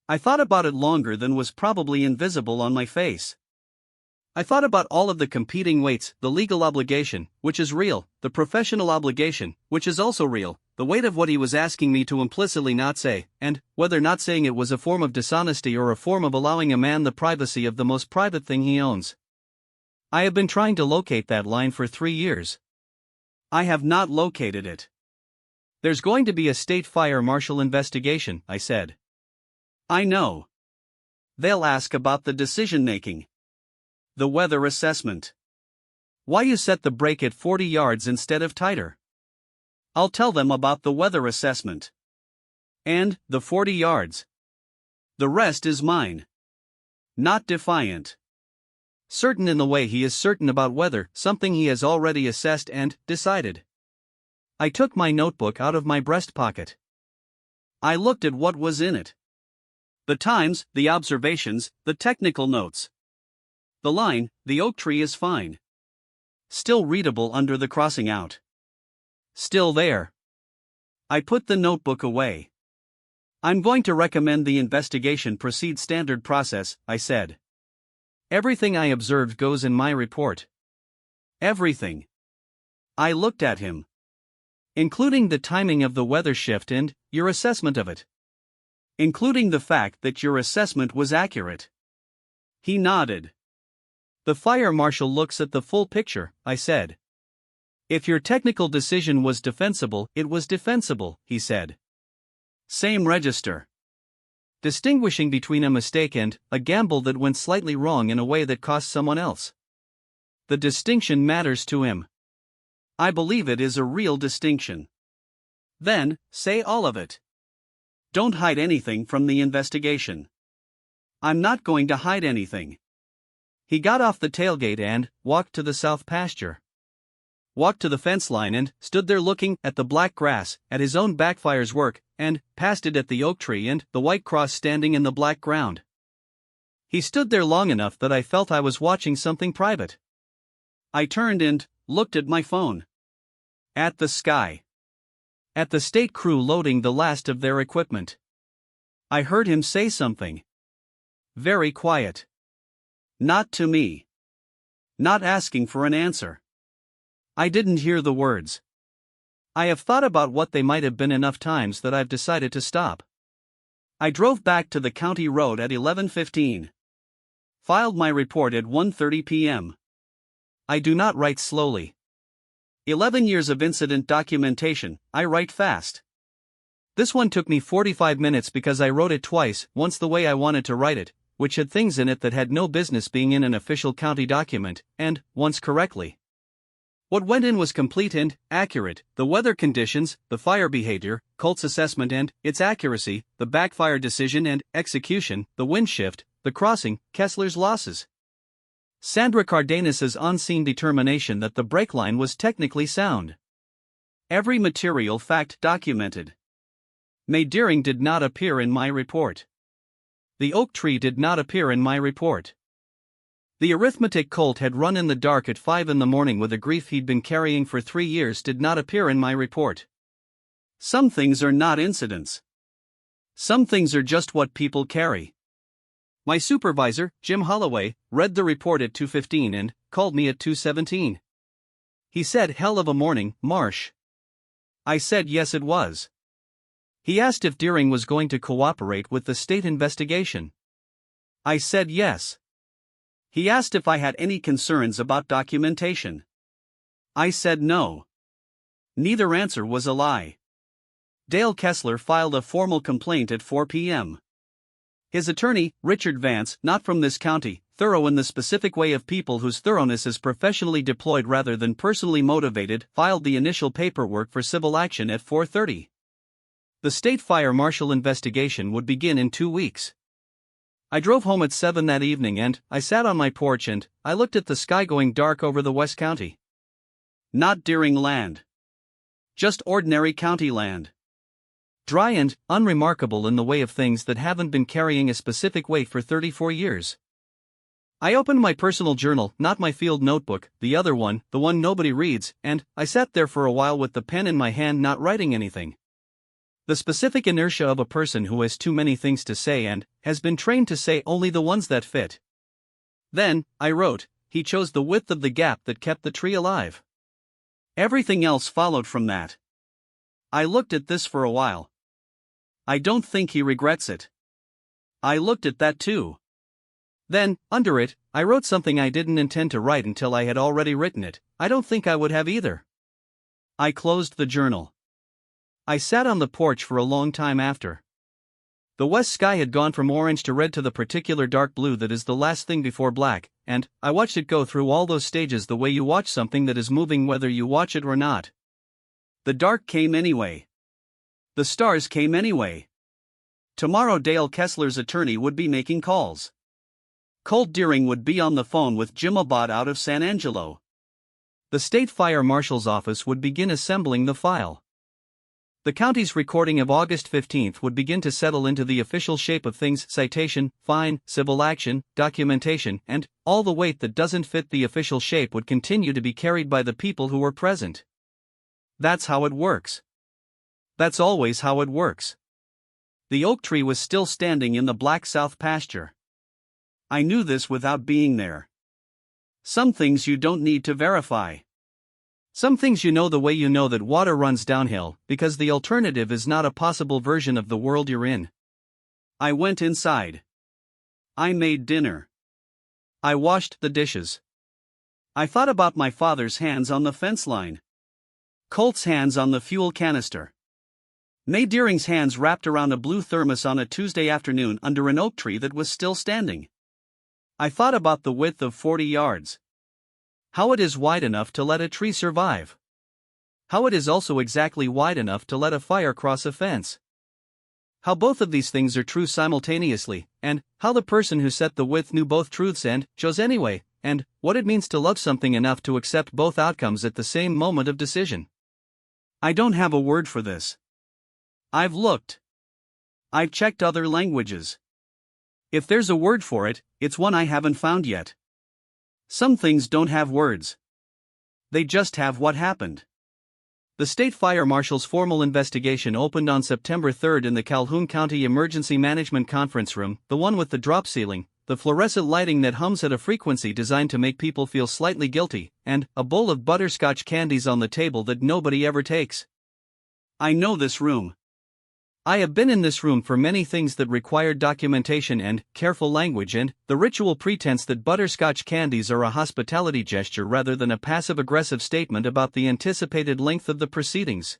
I thought about it longer than was probably invisible on my face. I thought about all of the competing weights, the legal obligation, which is real, the professional obligation, which is also real, the weight of what he was asking me to implicitly not say, and whether not saying it was a form of dishonesty or a form of allowing a man the privacy of the most private thing he owns. I have been trying to locate that line for 3 years. I have not located it. There's going to be a state fire marshal investigation, I said. I know. They'll ask about the decision-making. The weather assessment. Why you set the brake at 40 yards instead of tighter. I'll tell them about the weather assessment. And the 40 yards. The rest is mine. Not defiant. Certain in the way he is certain about weather, something he has already assessed and decided. I took my notebook out of my breast pocket. I looked at what was in it. The times, the observations, the technical notes. The line, "The oak tree is fine." Still readable under the crossing out. Still there. I put the notebook away. "I'm going to recommend the investigation proceed standard process," I said. "Everything I observed goes in my report." "Everything." I looked at him. "Including the timing of the weather shift and your assessment of it." "Including the fact that your assessment was accurate." He nodded. "The fire marshal looks at the full picture," I said. "If your technical decision was defensible, it was defensible," he said. "Same register." Distinguishing between a mistake and a gamble that went slightly wrong in a way that cost someone else. The distinction matters to him. I believe it is a real distinction. Then, say all of it. Don't hide anything from the investigation. I'm not going to hide anything. He got off the tailgate and walked to the south pasture. Walked to the fence line and stood there looking at the black grass, at his own backfire's work, and past it at the oak tree and the white cross standing in the black ground. He stood there long enough that I felt I was watching something private. I turned and looked at my phone. At the sky. At the state crew loading the last of their equipment. I heard him say something. Very quiet. Not to me. Not asking for an answer. I didn't hear the words. I have thought about what they might have been enough times that I've decided to stop. I drove back to the county road at 11:15. Filed my report at 1:30 p.m. I do not write slowly. 11 years of incident documentation, I write fast. This one took me 45 minutes because I wrote it twice, once the way I wanted to write it, which had things in it that had no business being in an official county document, and once correctly. What went in was complete and accurate: the weather conditions, the fire behavior, Colt's assessment and its accuracy, the backfire decision and execution, the wind shift, the crossing, Kessler's losses. Sandra Cardenas's on-scene determination that the brake line was technically sound. Every material fact documented. May Deering did not appear in my report. The oak tree did not appear in my report. The arithmetic Colt had run in the dark at 5 in the morning with a grief he'd been carrying for 3 years did not appear in my report. Some things are not incidents. Some things are just what people carry. My supervisor, Jim Holloway, read the report at 2:15 and called me at 2:17. He said, "Hell of a morning, Marsh." I said yes it was. He asked if Deering was going to cooperate with the state investigation. I said yes. He asked if I had any concerns about documentation. I said no. Neither answer was a lie. Dale Kessler filed a formal complaint at 4 p.m. His attorney, Richard Vance, not from this county, thorough in the specific way of people whose thoroughness is professionally deployed rather than personally motivated, filed the initial paperwork for civil action at 4:30. The state fire marshal investigation would begin in 2 weeks. I drove home at 7 that evening and I sat on my porch and I looked at the sky going dark over the West County. Not Deering land. Just ordinary county land. Dry and unremarkable in the way of things that haven't been carrying a specific weight for 34 years. I opened my personal journal, not my field notebook, the other one, the one nobody reads, and I sat there for a while with the pen in my hand not writing anything. The specific inertia of a person who has too many things to say and has been trained to say only the ones that fit. Then, I wrote, he chose the width of the gap that kept the tree alive. Everything else followed from that. I looked at this for a while. I don't think he regrets it. I looked at that too. Then, under it, I wrote something I didn't intend to write until I had already written it. I don't think I would have either. I closed the journal. I sat on the porch for a long time after. The west sky had gone from orange to red to the particular dark blue that is the last thing before black, and I watched it go through all those stages the way you watch something that is moving whether you watch it or not. The dark came anyway. The stars came anyway. Tomorrow Dale Kessler's attorney would be making calls. Colt Deering would be on the phone with Jim Abad out of San Angelo. The state fire marshal's office would begin assembling the file. The county's recording of August 15 would begin to settle into the official shape of things: citation, fine, civil action, documentation, and all the weight that doesn't fit the official shape would continue to be carried by the people who were present. That's how it works. That's always how it works. The oak tree was still standing in the black south pasture. I knew this without being there. Some things you don't need to verify. Some things you know the way you know that water runs downhill, because the alternative is not a possible version of the world you're in. I went inside. I made dinner. I washed the dishes. I thought about my father's hands on the fence line. Colt's hands on the fuel canister. May Deering's hands wrapped around a blue thermos on a Tuesday afternoon under an oak tree that was still standing. I thought about the width of 40 yards. How it is wide enough to let a tree survive. How it is also exactly wide enough to let a fire cross a fence. How both of these things are true simultaneously, and how the person who set the width knew both truths and chose anyway, and what it means to love something enough to accept both outcomes at the same moment of decision. I don't have a word for this. I've looked. I've checked other languages. If there's a word for it, it's one I haven't found yet. Some things don't have words. They just have what happened. The state fire marshal's formal investigation opened on September 3 in the Calhoun County Emergency Management Conference Room, the one with the drop ceiling, the fluorescent lighting that hums at a frequency designed to make people feel slightly guilty, and a bowl of butterscotch candies on the table that nobody ever takes. I know this room. I have been in this room for many things that required documentation and careful language and the ritual pretense that butterscotch candies are a hospitality gesture rather than a passive-aggressive statement about the anticipated length of the proceedings.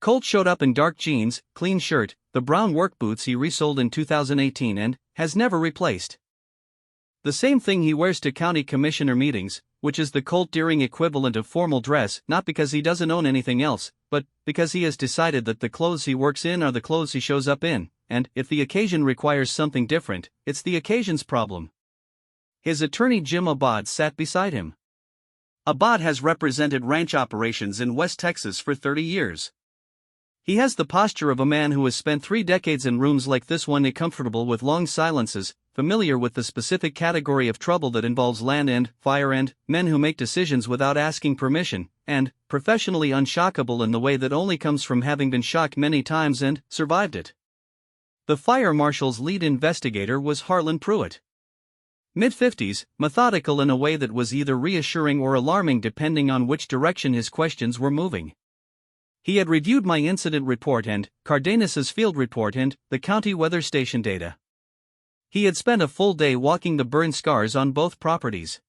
Colt showed up in dark jeans, clean shirt, the brown work boots he resold in 2018 and has never replaced. The same thing he wears to county commissioner meetings, which is the Colt Deering equivalent of formal dress, not because he doesn't own anything else, but because he has decided that the clothes he works in are the clothes he shows up in, and if the occasion requires something different, it's the occasion's problem. His attorney Jim Abad sat beside him. Abad has represented ranch operations in West Texas for 30 years. He has the posture of a man who has spent 3 decades in rooms like this one, comfortable with long silences, familiar with the specific category of trouble that involves land and fire and men who make decisions without asking permission, and professionally unshockable in the way that only comes from having been shocked many times and survived it. The fire marshal's lead investigator was Harlan Pruitt. Mid-50s, methodical in a way that was either reassuring or alarming depending on which direction his questions were moving. He had reviewed my incident report and Cardenas's field report and the county weather station data. He had spent a full day walking the burn scars on both properties.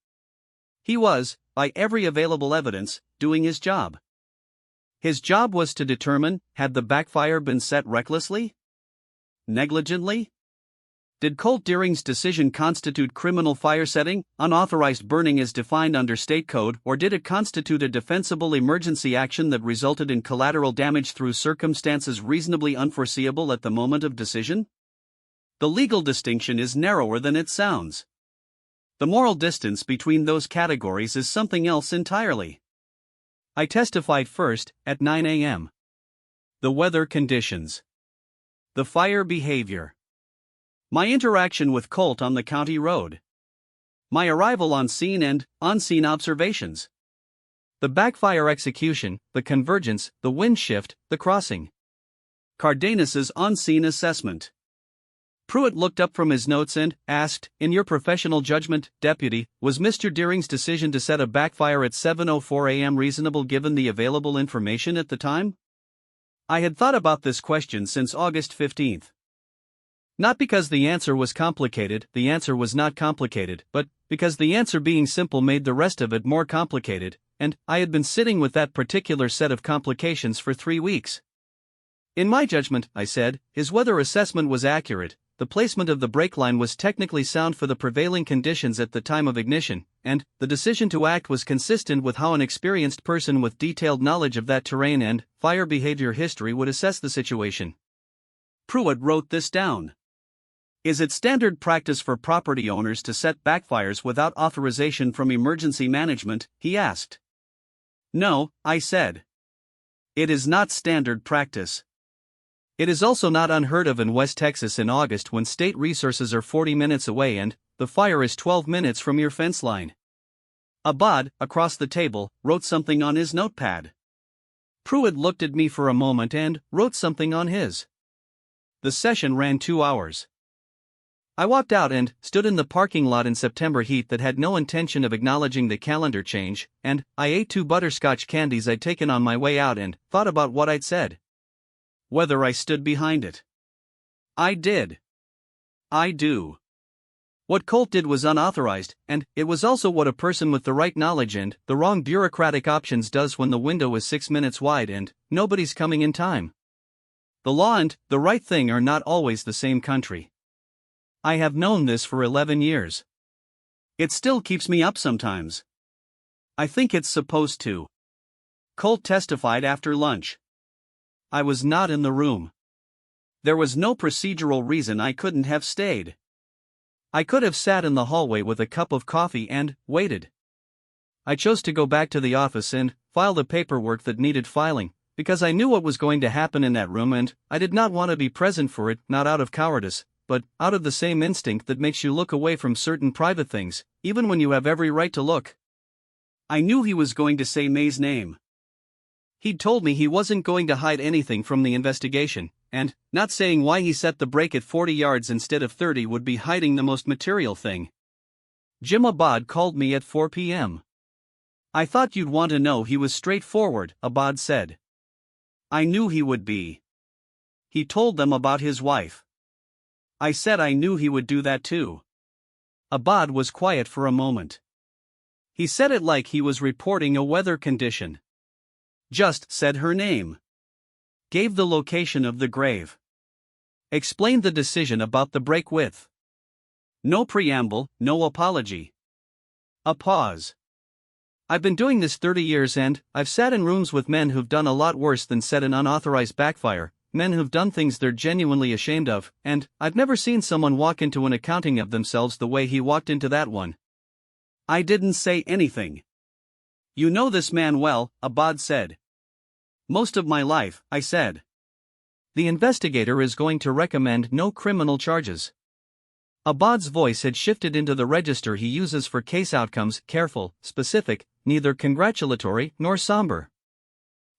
He was, by every available evidence, doing his job. His job was to determine, had the backfire been set recklessly? Negligently? Did Colt Deering's decision constitute criminal fire setting, unauthorized burning as defined under state code, or did it constitute a defensible emergency action that resulted in collateral damage through circumstances reasonably unforeseeable at the moment of decision? The legal distinction is narrower than it sounds. The moral distance between those categories is something else entirely. I testified first, at 9 a.m. The weather conditions. The fire behavior. My interaction with Colt on the county road. My arrival on scene and on-scene observations. The backfire execution, the convergence, the wind shift, the crossing. Cardenas's on-scene assessment. Pruitt looked up from his notes and asked, "In your professional judgment, Deputy, was Mr. Deering's decision to set a backfire at 7:04 a.m. reasonable given the available information at the time?" I had thought about this question since August 15. Not because the answer was complicated, the answer was not complicated, but because the answer being simple made the rest of it more complicated, and I had been sitting with that particular set of complications for 3 weeks. In my judgment, I said, his weather assessment was accurate, the placement of the brake line was technically sound for the prevailing conditions at the time of ignition, and the decision to act was consistent with how an experienced person with detailed knowledge of that terrain and fire behavior history would assess the situation. Pruitt wrote this down. Is it standard practice for property owners to set backfires without authorization from emergency management? He asked. No, I said. It is not standard practice. It is also not unheard of in West Texas in August when state resources are 40 minutes away and the fire is 12 minutes from your fence line. Abad, across the table, wrote something on his notepad. Pruitt looked at me for a moment and wrote something on his. The session ran 2 hours. I walked out and stood in the parking lot in September heat that had no intention of acknowledging the calendar change, and I ate 2 butterscotch candies I'd taken on my way out and thought about what I'd said. Whether I stood behind it. I did. I do. What Colt did was unauthorized, and it was also what a person with the right knowledge and the wrong bureaucratic options does when the window is 6 minutes wide and nobody's coming in time. The law and the right thing are not always the same country. I have known this for 11 years. It still keeps me up sometimes. I think it's supposed to. Colt testified after lunch. I was not in the room. There was no procedural reason I couldn't have stayed. I could have sat in the hallway with a cup of coffee and waited. I chose to go back to the office and file the paperwork that needed filing, because I knew what was going to happen in that room and I did not want to be present for it, not out of cowardice, but out of the same instinct that makes you look away from certain private things, even when you have every right to look. I knew he was going to say May's name. He'd told me he wasn't going to hide anything from the investigation, and not saying why he set the break at 40 yards instead of 30 would be hiding the most material thing. Jim Abad called me at 4 p.m. I thought you'd want to know he was straightforward, Abad said. I knew he would be. He told them about his wife. I said I knew he would do that too. Abad was quiet for a moment. He said it like he was reporting a weather condition. Just said her name. Gave the location of the grave. Explained the decision about the break width. No preamble, no apology. A pause. I've been doing this 30 years and I've sat in rooms with men who've done a lot worse than set an unauthorized backfire. Men who've done things they're genuinely ashamed of, and I've never seen someone walk into an accounting of themselves the way he walked into that one. I didn't say anything. You know this man well, Abad said. Most of my life, I said. The investigator is going to recommend no criminal charges. Abad's voice had shifted into the register he uses for case outcomes, careful, specific, neither congratulatory nor somber.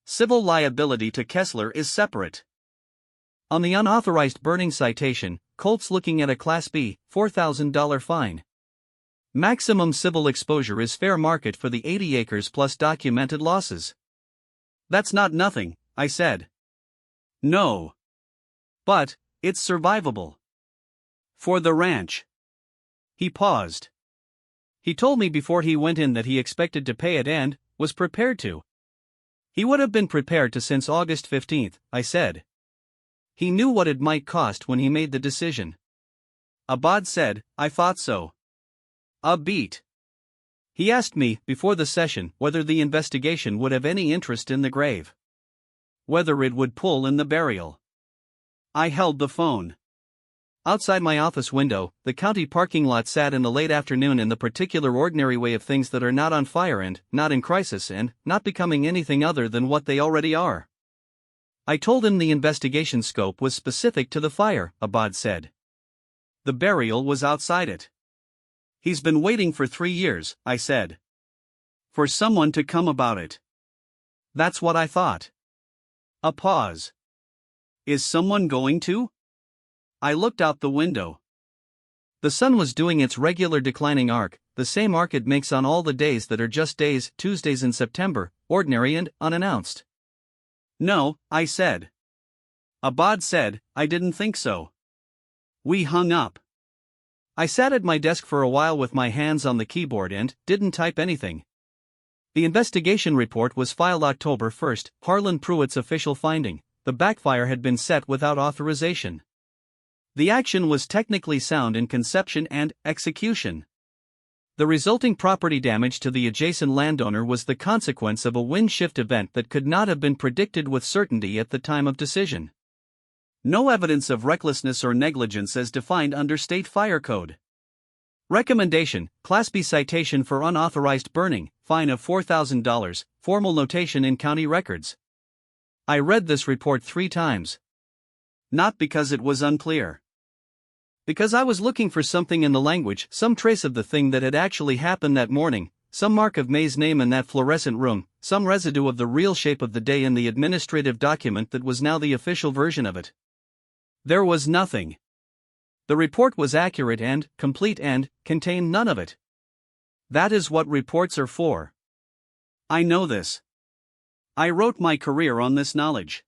Civil liability to Kessler is separate. On the unauthorized burning citation, Colt's looking at a Class B, $4,000 fine. Maximum civil exposure is fair market for the 80 acres plus documented losses. That's not nothing, I said. No. But it's survivable. For the ranch. He paused. He told me before he went in that he expected to pay it and was prepared to. He would have been prepared to since August 15th, I said. He knew what it might cost when he made the decision. Abad said, I thought so. A beat. He asked me, before the session, whether the investigation would have any interest in the grave. Whether it would pull in the burial. I held the phone. Outside my office window, the county parking lot sat in the late afternoon in the particular ordinary way of things that are not on fire and not in crisis and not becoming anything other than what they already are. I told him the investigation scope was specific to the fire, Abad said. The burial was outside it. He's been waiting for 3 years, I said. For someone to come about it. That's what I thought. A pause. Is someone going to? I looked out the window. The sun was doing its regular declining arc, the same arc it makes on all the days that are just days, Tuesdays in September, ordinary and unannounced. No, I said. Abad said, I didn't think so. We hung up. I sat at my desk for a while with my hands on the keyboard and didn't type anything. The investigation report was filed October 1st, Harlan Pruitt's official finding. The backfire had been set without authorization. The action was technically sound in conception and execution. The resulting property damage to the adjacent landowner was the consequence of a wind shift event that could not have been predicted with certainty at the time of decision. No evidence of recklessness or negligence as defined under State Fire Code. Recommendation: Class B citation for unauthorized burning, fine of $4,000, formal notation in county records. I read this report 3 times. Not because it was unclear. Because I was looking for something in the language, some trace of the thing that had actually happened that morning, some mark of May's name in that fluorescent room, some residue of the real shape of the day in the administrative document that was now the official version of it. There was nothing. The report was accurate and complete and contained none of it. That is what reports are for. I know this. I wrote my career on this knowledge.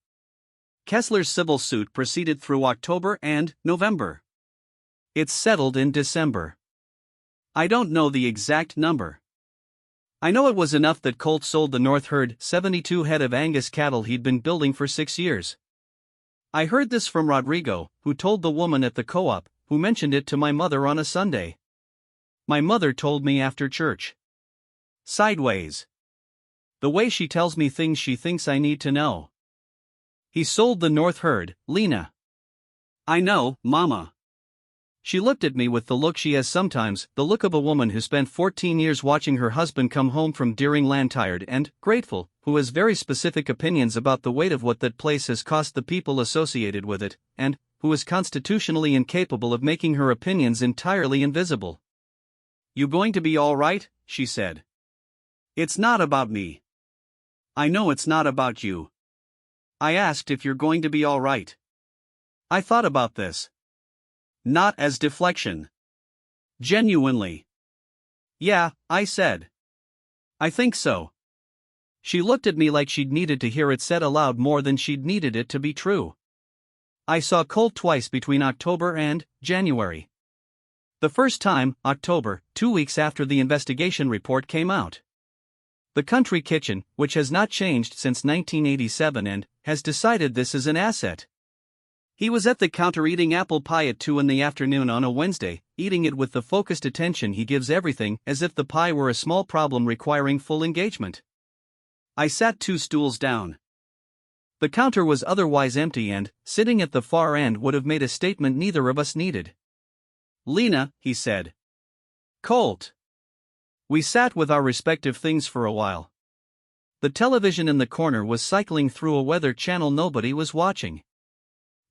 Kessler's civil suit proceeded through October and November. It's settled in December. I don't know the exact number. I know it was enough that Colt sold the North herd, 72 head of Angus cattle he'd been building for 6 years. I heard this from Rodrigo, who told the woman at the co-op, who mentioned it to my mother on a Sunday. My mother told me after church. Sideways. The way she tells me things she thinks I need to know. He sold the North herd, Lena. I know, Mama. She looked at me with the look she has sometimes, the look of a woman who spent 14 years watching her husband come home from Deering Land tired and grateful, who has very specific opinions about the weight of what that place has cost the people associated with it, and who is constitutionally incapable of making her opinions entirely invisible. You going to be all right? She said. It's not about me. I know it's not about you. I asked if you're going to be all right. I thought about this. Not as deflection. Genuinely. Yeah, I said. I think so. She looked at me like she'd needed to hear it said aloud more than she'd needed it to be true. I saw Colt twice between October and January. The first time, October, 2 weeks after the investigation report came out. The country kitchen, which has not changed since 1987 and has decided this is an asset. He was at the counter eating apple pie at 2 in the afternoon on a Wednesday, eating it with the focused attention he gives everything as if the pie were a small problem requiring full engagement. I sat 2 stools down. The counter was otherwise empty and, sitting at the far end would have made a statement neither of us needed. Lena, he said. Colt. We sat with our respective things for a while. The television in the corner was cycling through a weather channel nobody was watching.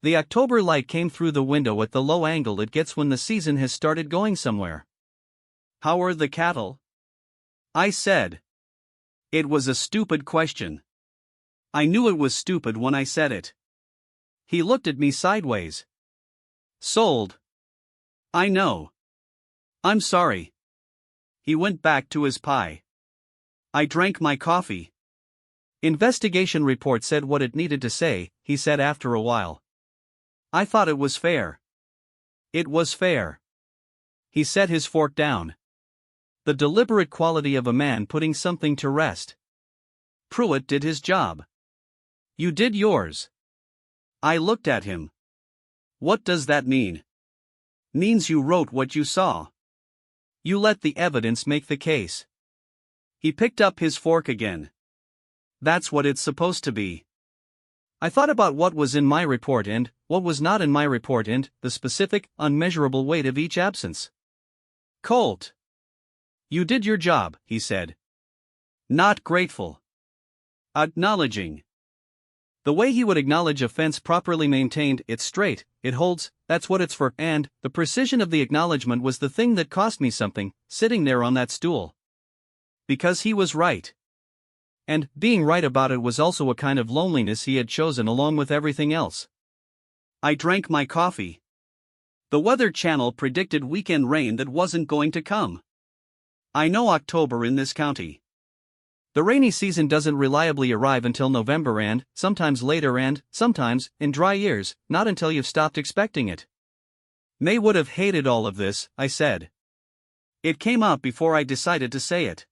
The October light came through the window at the low angle it gets when the season has started going somewhere. How are the cattle? I said. It was a stupid question. I knew it was stupid when I said it. He looked at me sideways. Sold. I know. I'm sorry. He went back to his pie. I drank my coffee. Investigation report said what it needed to say, he said after a while. I thought it was fair. It was fair. He set his fork down. The deliberate quality of a man putting something to rest. Pruitt did his job. You did yours. I looked at him. What does that mean? Means you wrote what you saw. You let the evidence make the case. He picked up his fork again. That's what it's supposed to be. I thought about what was in my report and what was not in my report and the specific, unmeasurable weight of each absence. Colt. You did your job, he said. Not grateful. Acknowledging. The way he would acknowledge a fence properly maintained, it's straight, it holds, that's what it's for, and the precision of the acknowledgement was the thing that cost me something, sitting there on that stool. Because he was right. And being right about it was also a kind of loneliness he had chosen along with everything else. I drank my coffee. The Weather Channel predicted weekend rain that wasn't going to come. I know October in this county. The rainy season doesn't reliably arrive until November and, sometimes later and, sometimes, in dry years, not until you've stopped expecting it. May would have hated all of this, I said. It came out before I decided to say it.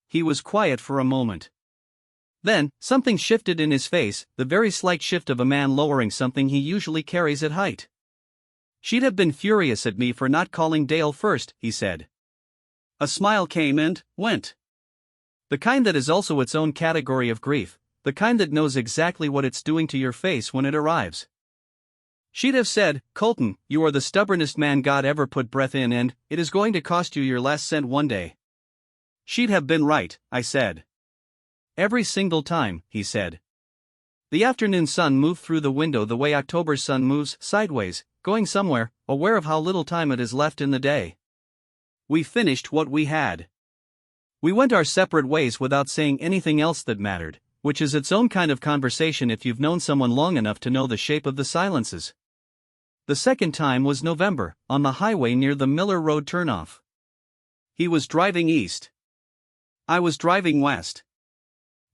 He was quiet for a moment. Then, something shifted in his face, the very slight shift of a man lowering something he usually carries at height. She'd have been furious at me for not calling Dale first, he said. A smile came and went. The kind that is also its own category of grief, the kind that knows exactly what it's doing to your face when it arrives. She'd have said, "Colton, you are the stubbornest man God ever put breath in, and it is going to cost you your last cent one day." She'd have been right, I said. Every single time, he said. The afternoon sun moved through the window the way October's sun moves, sideways, going somewhere, aware of how little time it is left in the day. We finished what we had. We went our separate ways without saying anything else that mattered, which is its own kind of conversation if you've known someone long enough to know the shape of the silences. The second time was November, on the highway near the Miller Road turnoff. He was driving east. I was driving west.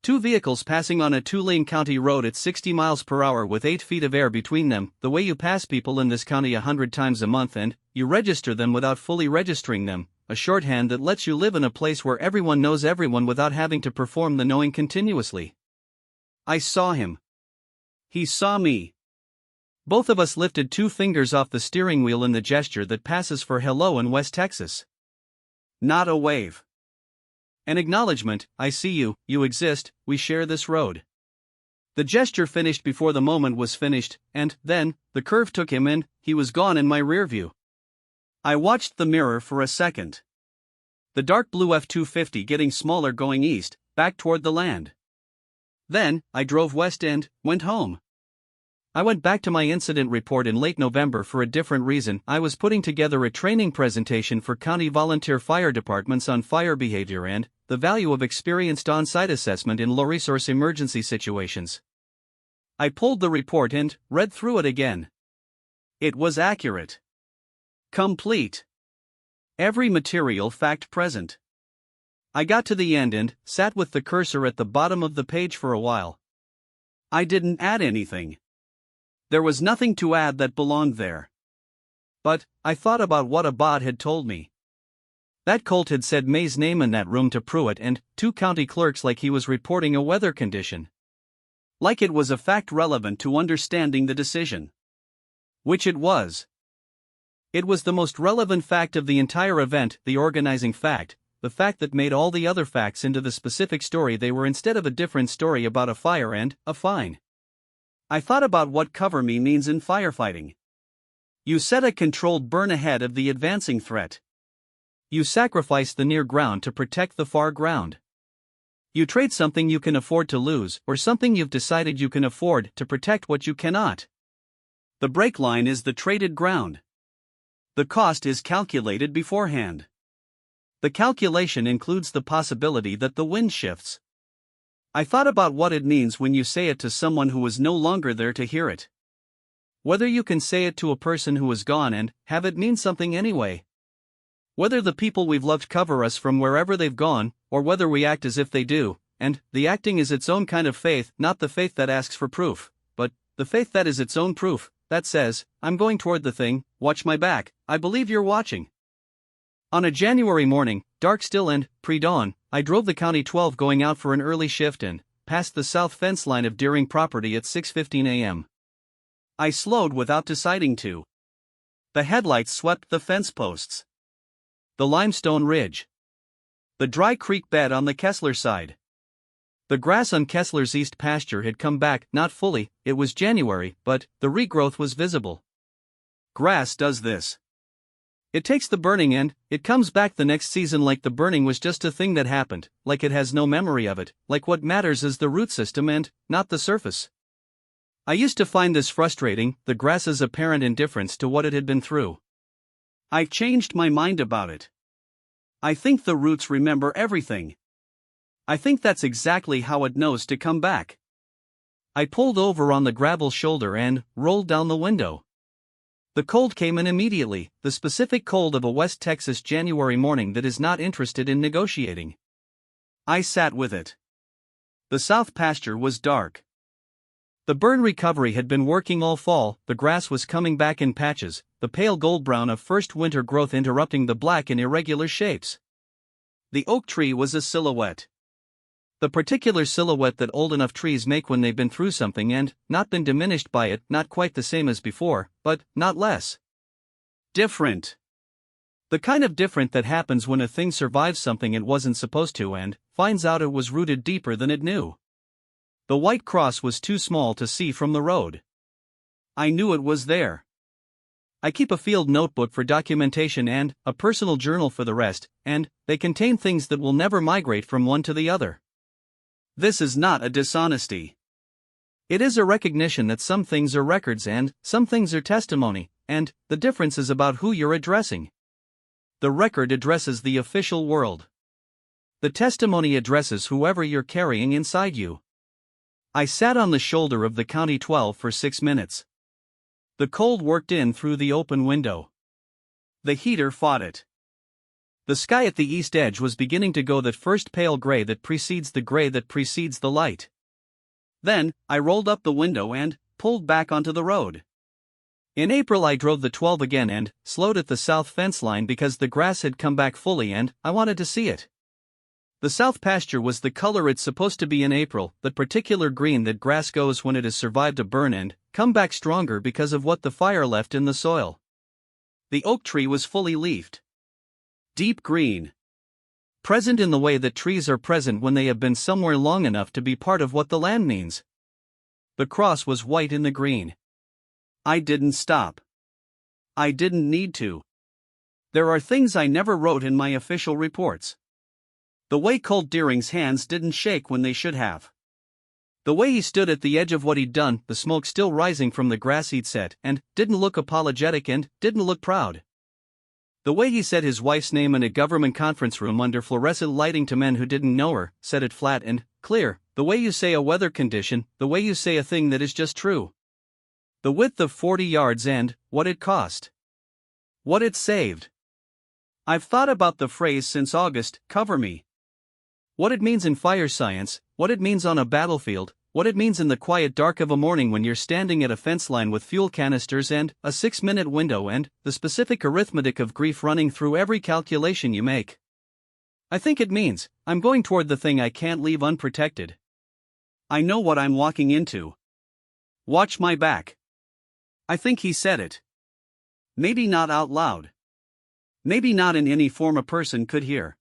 Two vehicles passing on a two-lane county road at 60 miles per hour with 8 feet of air between them, the way you pass people in this county 100 times a month and you register them without fully registering them, a shorthand that lets you live in a place where everyone knows everyone without having to perform the knowing continuously. I saw him. He saw me. Both of us lifted 2 fingers off the steering wheel in the gesture that passes for hello in West Texas. Not a wave. An acknowledgement, I see you, you exist, we share this road. The gesture finished before the moment was finished, and, then, the curve took him and he was gone in my rear view. I watched the mirror for a second. The dark blue F-250 getting smaller going east, back toward the land. Then, I drove west and went home. I went back to my incident report in late November for a different reason. I was putting together a training presentation for county volunteer fire departments on fire behavior and the value of experienced on-site assessment in low-resource emergency situations. I pulled the report and read through it again. It was accurate. Complete. Every material fact present. I got to the end and sat with the cursor at the bottom of the page for a while. I didn't add anything. There was nothing to add that belonged there. But I thought about what Abad had told me. That Colt had said May's name in that room to Pruitt and 2 county clerks like he was reporting a weather condition. Like it was a fact relevant to understanding the decision. Which it was. It was the most relevant fact of the entire event, the organizing fact, the fact that made all the other facts into the specific story they were instead of a different story about a fire and a fine. I thought about what cover me means in firefighting. You set a controlled burn ahead of the advancing threat. You sacrifice the near ground to protect the far ground. You trade something you can afford to lose or something you've decided you can afford to protect what you cannot. The break line is the traded ground. The cost is calculated beforehand. The calculation includes the possibility that the wind shifts. I thought about what it means when you say it to someone who is no longer there to hear it. Whether you can say it to a person who is gone and have it mean something anyway. Whether the people we've loved cover us from wherever they've gone, or whether we act as if they do, and the acting is its own kind of faith, not the faith that asks for proof, but the faith that is its own proof, that says, I'm going toward the thing, watch my back, I believe you're watching. On a January morning, dark still and pre-dawn, I drove the County 12 going out for an early shift and passed the south fence line of Deering property at 6:15 a.m. I slowed without deciding to. The headlights swept the fence posts. The limestone ridge. The dry creek bed on the Kessler side. The grass on Kessler's east pasture had come back, not fully, it was January, but the regrowth was visible. Grass does this. It takes the burning and it comes back the next season like the burning was just a thing that happened, like it has no memory of it, like what matters is the root system and not the surface. I used to find this frustrating, the grass's apparent indifference to what it had been through. I changed my mind about it. I think the roots remember everything. I think that's exactly how it knows to come back. I pulled over on the gravel shoulder and rolled down the window. The cold came in immediately, the specific cold of a West Texas January morning that is not interested in negotiating. I sat with it. The south pasture was dark. The burn recovery had been working all fall, the grass was coming back in patches, the pale gold brown of first winter growth interrupting the black in irregular shapes. The oak tree was a silhouette. The particular silhouette that old enough trees make when they've been through something and not been diminished by it, not quite the same as before, but not less. Different. The kind of different that happens when a thing survives something it wasn't supposed to and finds out it was rooted deeper than it knew. The white cross was too small to see from the road. I knew it was there. I keep a field notebook for documentation and a personal journal for the rest, and they contain things that will never migrate from one to the other. This is not a dishonesty. It is a recognition that some things are records and some things are testimony, and the difference is about who you're addressing. The record addresses the official world. The testimony addresses whoever you're carrying inside you. I sat on the shoulder of the County 12 for 6 minutes. The cold worked in through the open window. The heater fought it. The sky at the east edge was beginning to go that first pale gray that precedes the gray that precedes the light. Then, I rolled up the window and pulled back onto the road. In April I drove the 12 again and slowed at the south fence line because the grass had come back fully and I wanted to see it. The south pasture was the color it's supposed to be in April, that particular green that grass goes when it has survived a burn and come back stronger because of what the fire left in the soil. The oak tree was fully leafed. Deep green. Present in the way that trees are present when they have been somewhere long enough to be part of what the land means. The cross was white in the green. I didn't stop. I didn't need to. There are things I never wrote in my official reports. The way Colt Deering's hands didn't shake when they should have. The way he stood at the edge of what he'd done, the smoke still rising from the grass he'd set, and didn't look apologetic and didn't look proud. The way he said his wife's name in a government conference room under fluorescent lighting to men who didn't know her, said it flat and clear, the way you say a weather condition, the way you say a thing that is just true. The width of 40 yards and what it cost. What it saved. I've thought about the phrase since August, cover me. What it means in fire science, what it means on a battlefield, what it means in the quiet dark of a morning when you're standing at a fence line with fuel canisters and a 6-minute window and the specific arithmetic of grief running through every calculation you make. I think it means, I'm going toward the thing I can't leave unprotected. I know what I'm walking into. Watch my back. I think he said it. Maybe not out loud. Maybe not in any form a person could hear.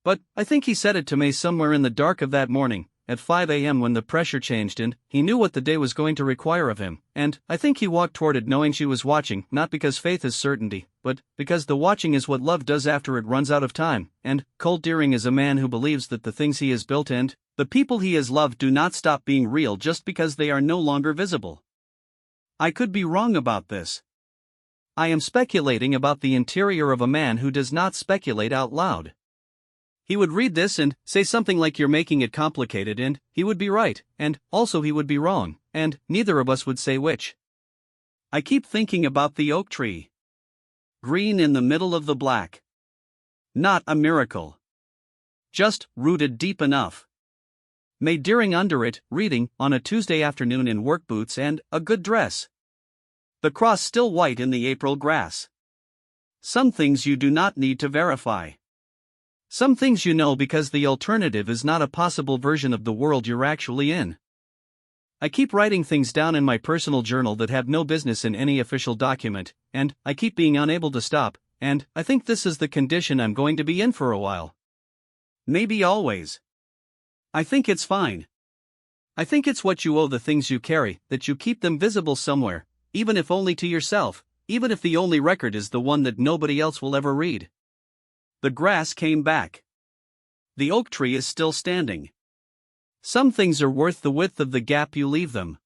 But I think he said it to me somewhere in the dark of that morning, at 5 a.m. when the pressure changed and he knew what the day was going to require of him, and I think he walked toward it knowing she was watching, not because faith is certainty, but because the watching is what love does after it runs out of time, and Colt Deering is a man who believes that the things he has built and the people he has loved do not stop being real just because they are no longer visible. I could be wrong about this. I am speculating about the interior of a man who does not speculate out loud. He would read this and say something like you're making it complicated and he would be right, and also he would be wrong, and neither of us would say which. I keep thinking about the oak tree. Green in the middle of the black. Not a miracle. Just rooted deep enough. May Deering under it, reading, on a Tuesday afternoon in work boots and a good dress. The cross still white in the April grass. Some things you do not need to verify. Some things you know because the alternative is not a possible version of the world you're actually in. I keep writing things down in my personal journal that have no business in any official document, and I keep being unable to stop, and I think this is the condition I'm going to be in for a while. Maybe always. I think it's fine. I think it's what you owe the things you carry, that you keep them visible somewhere, even if only to yourself, even if the only record is the one that nobody else will ever read. The grass came back. The oak tree is still standing. Some things are worth the width of the gap you leave them.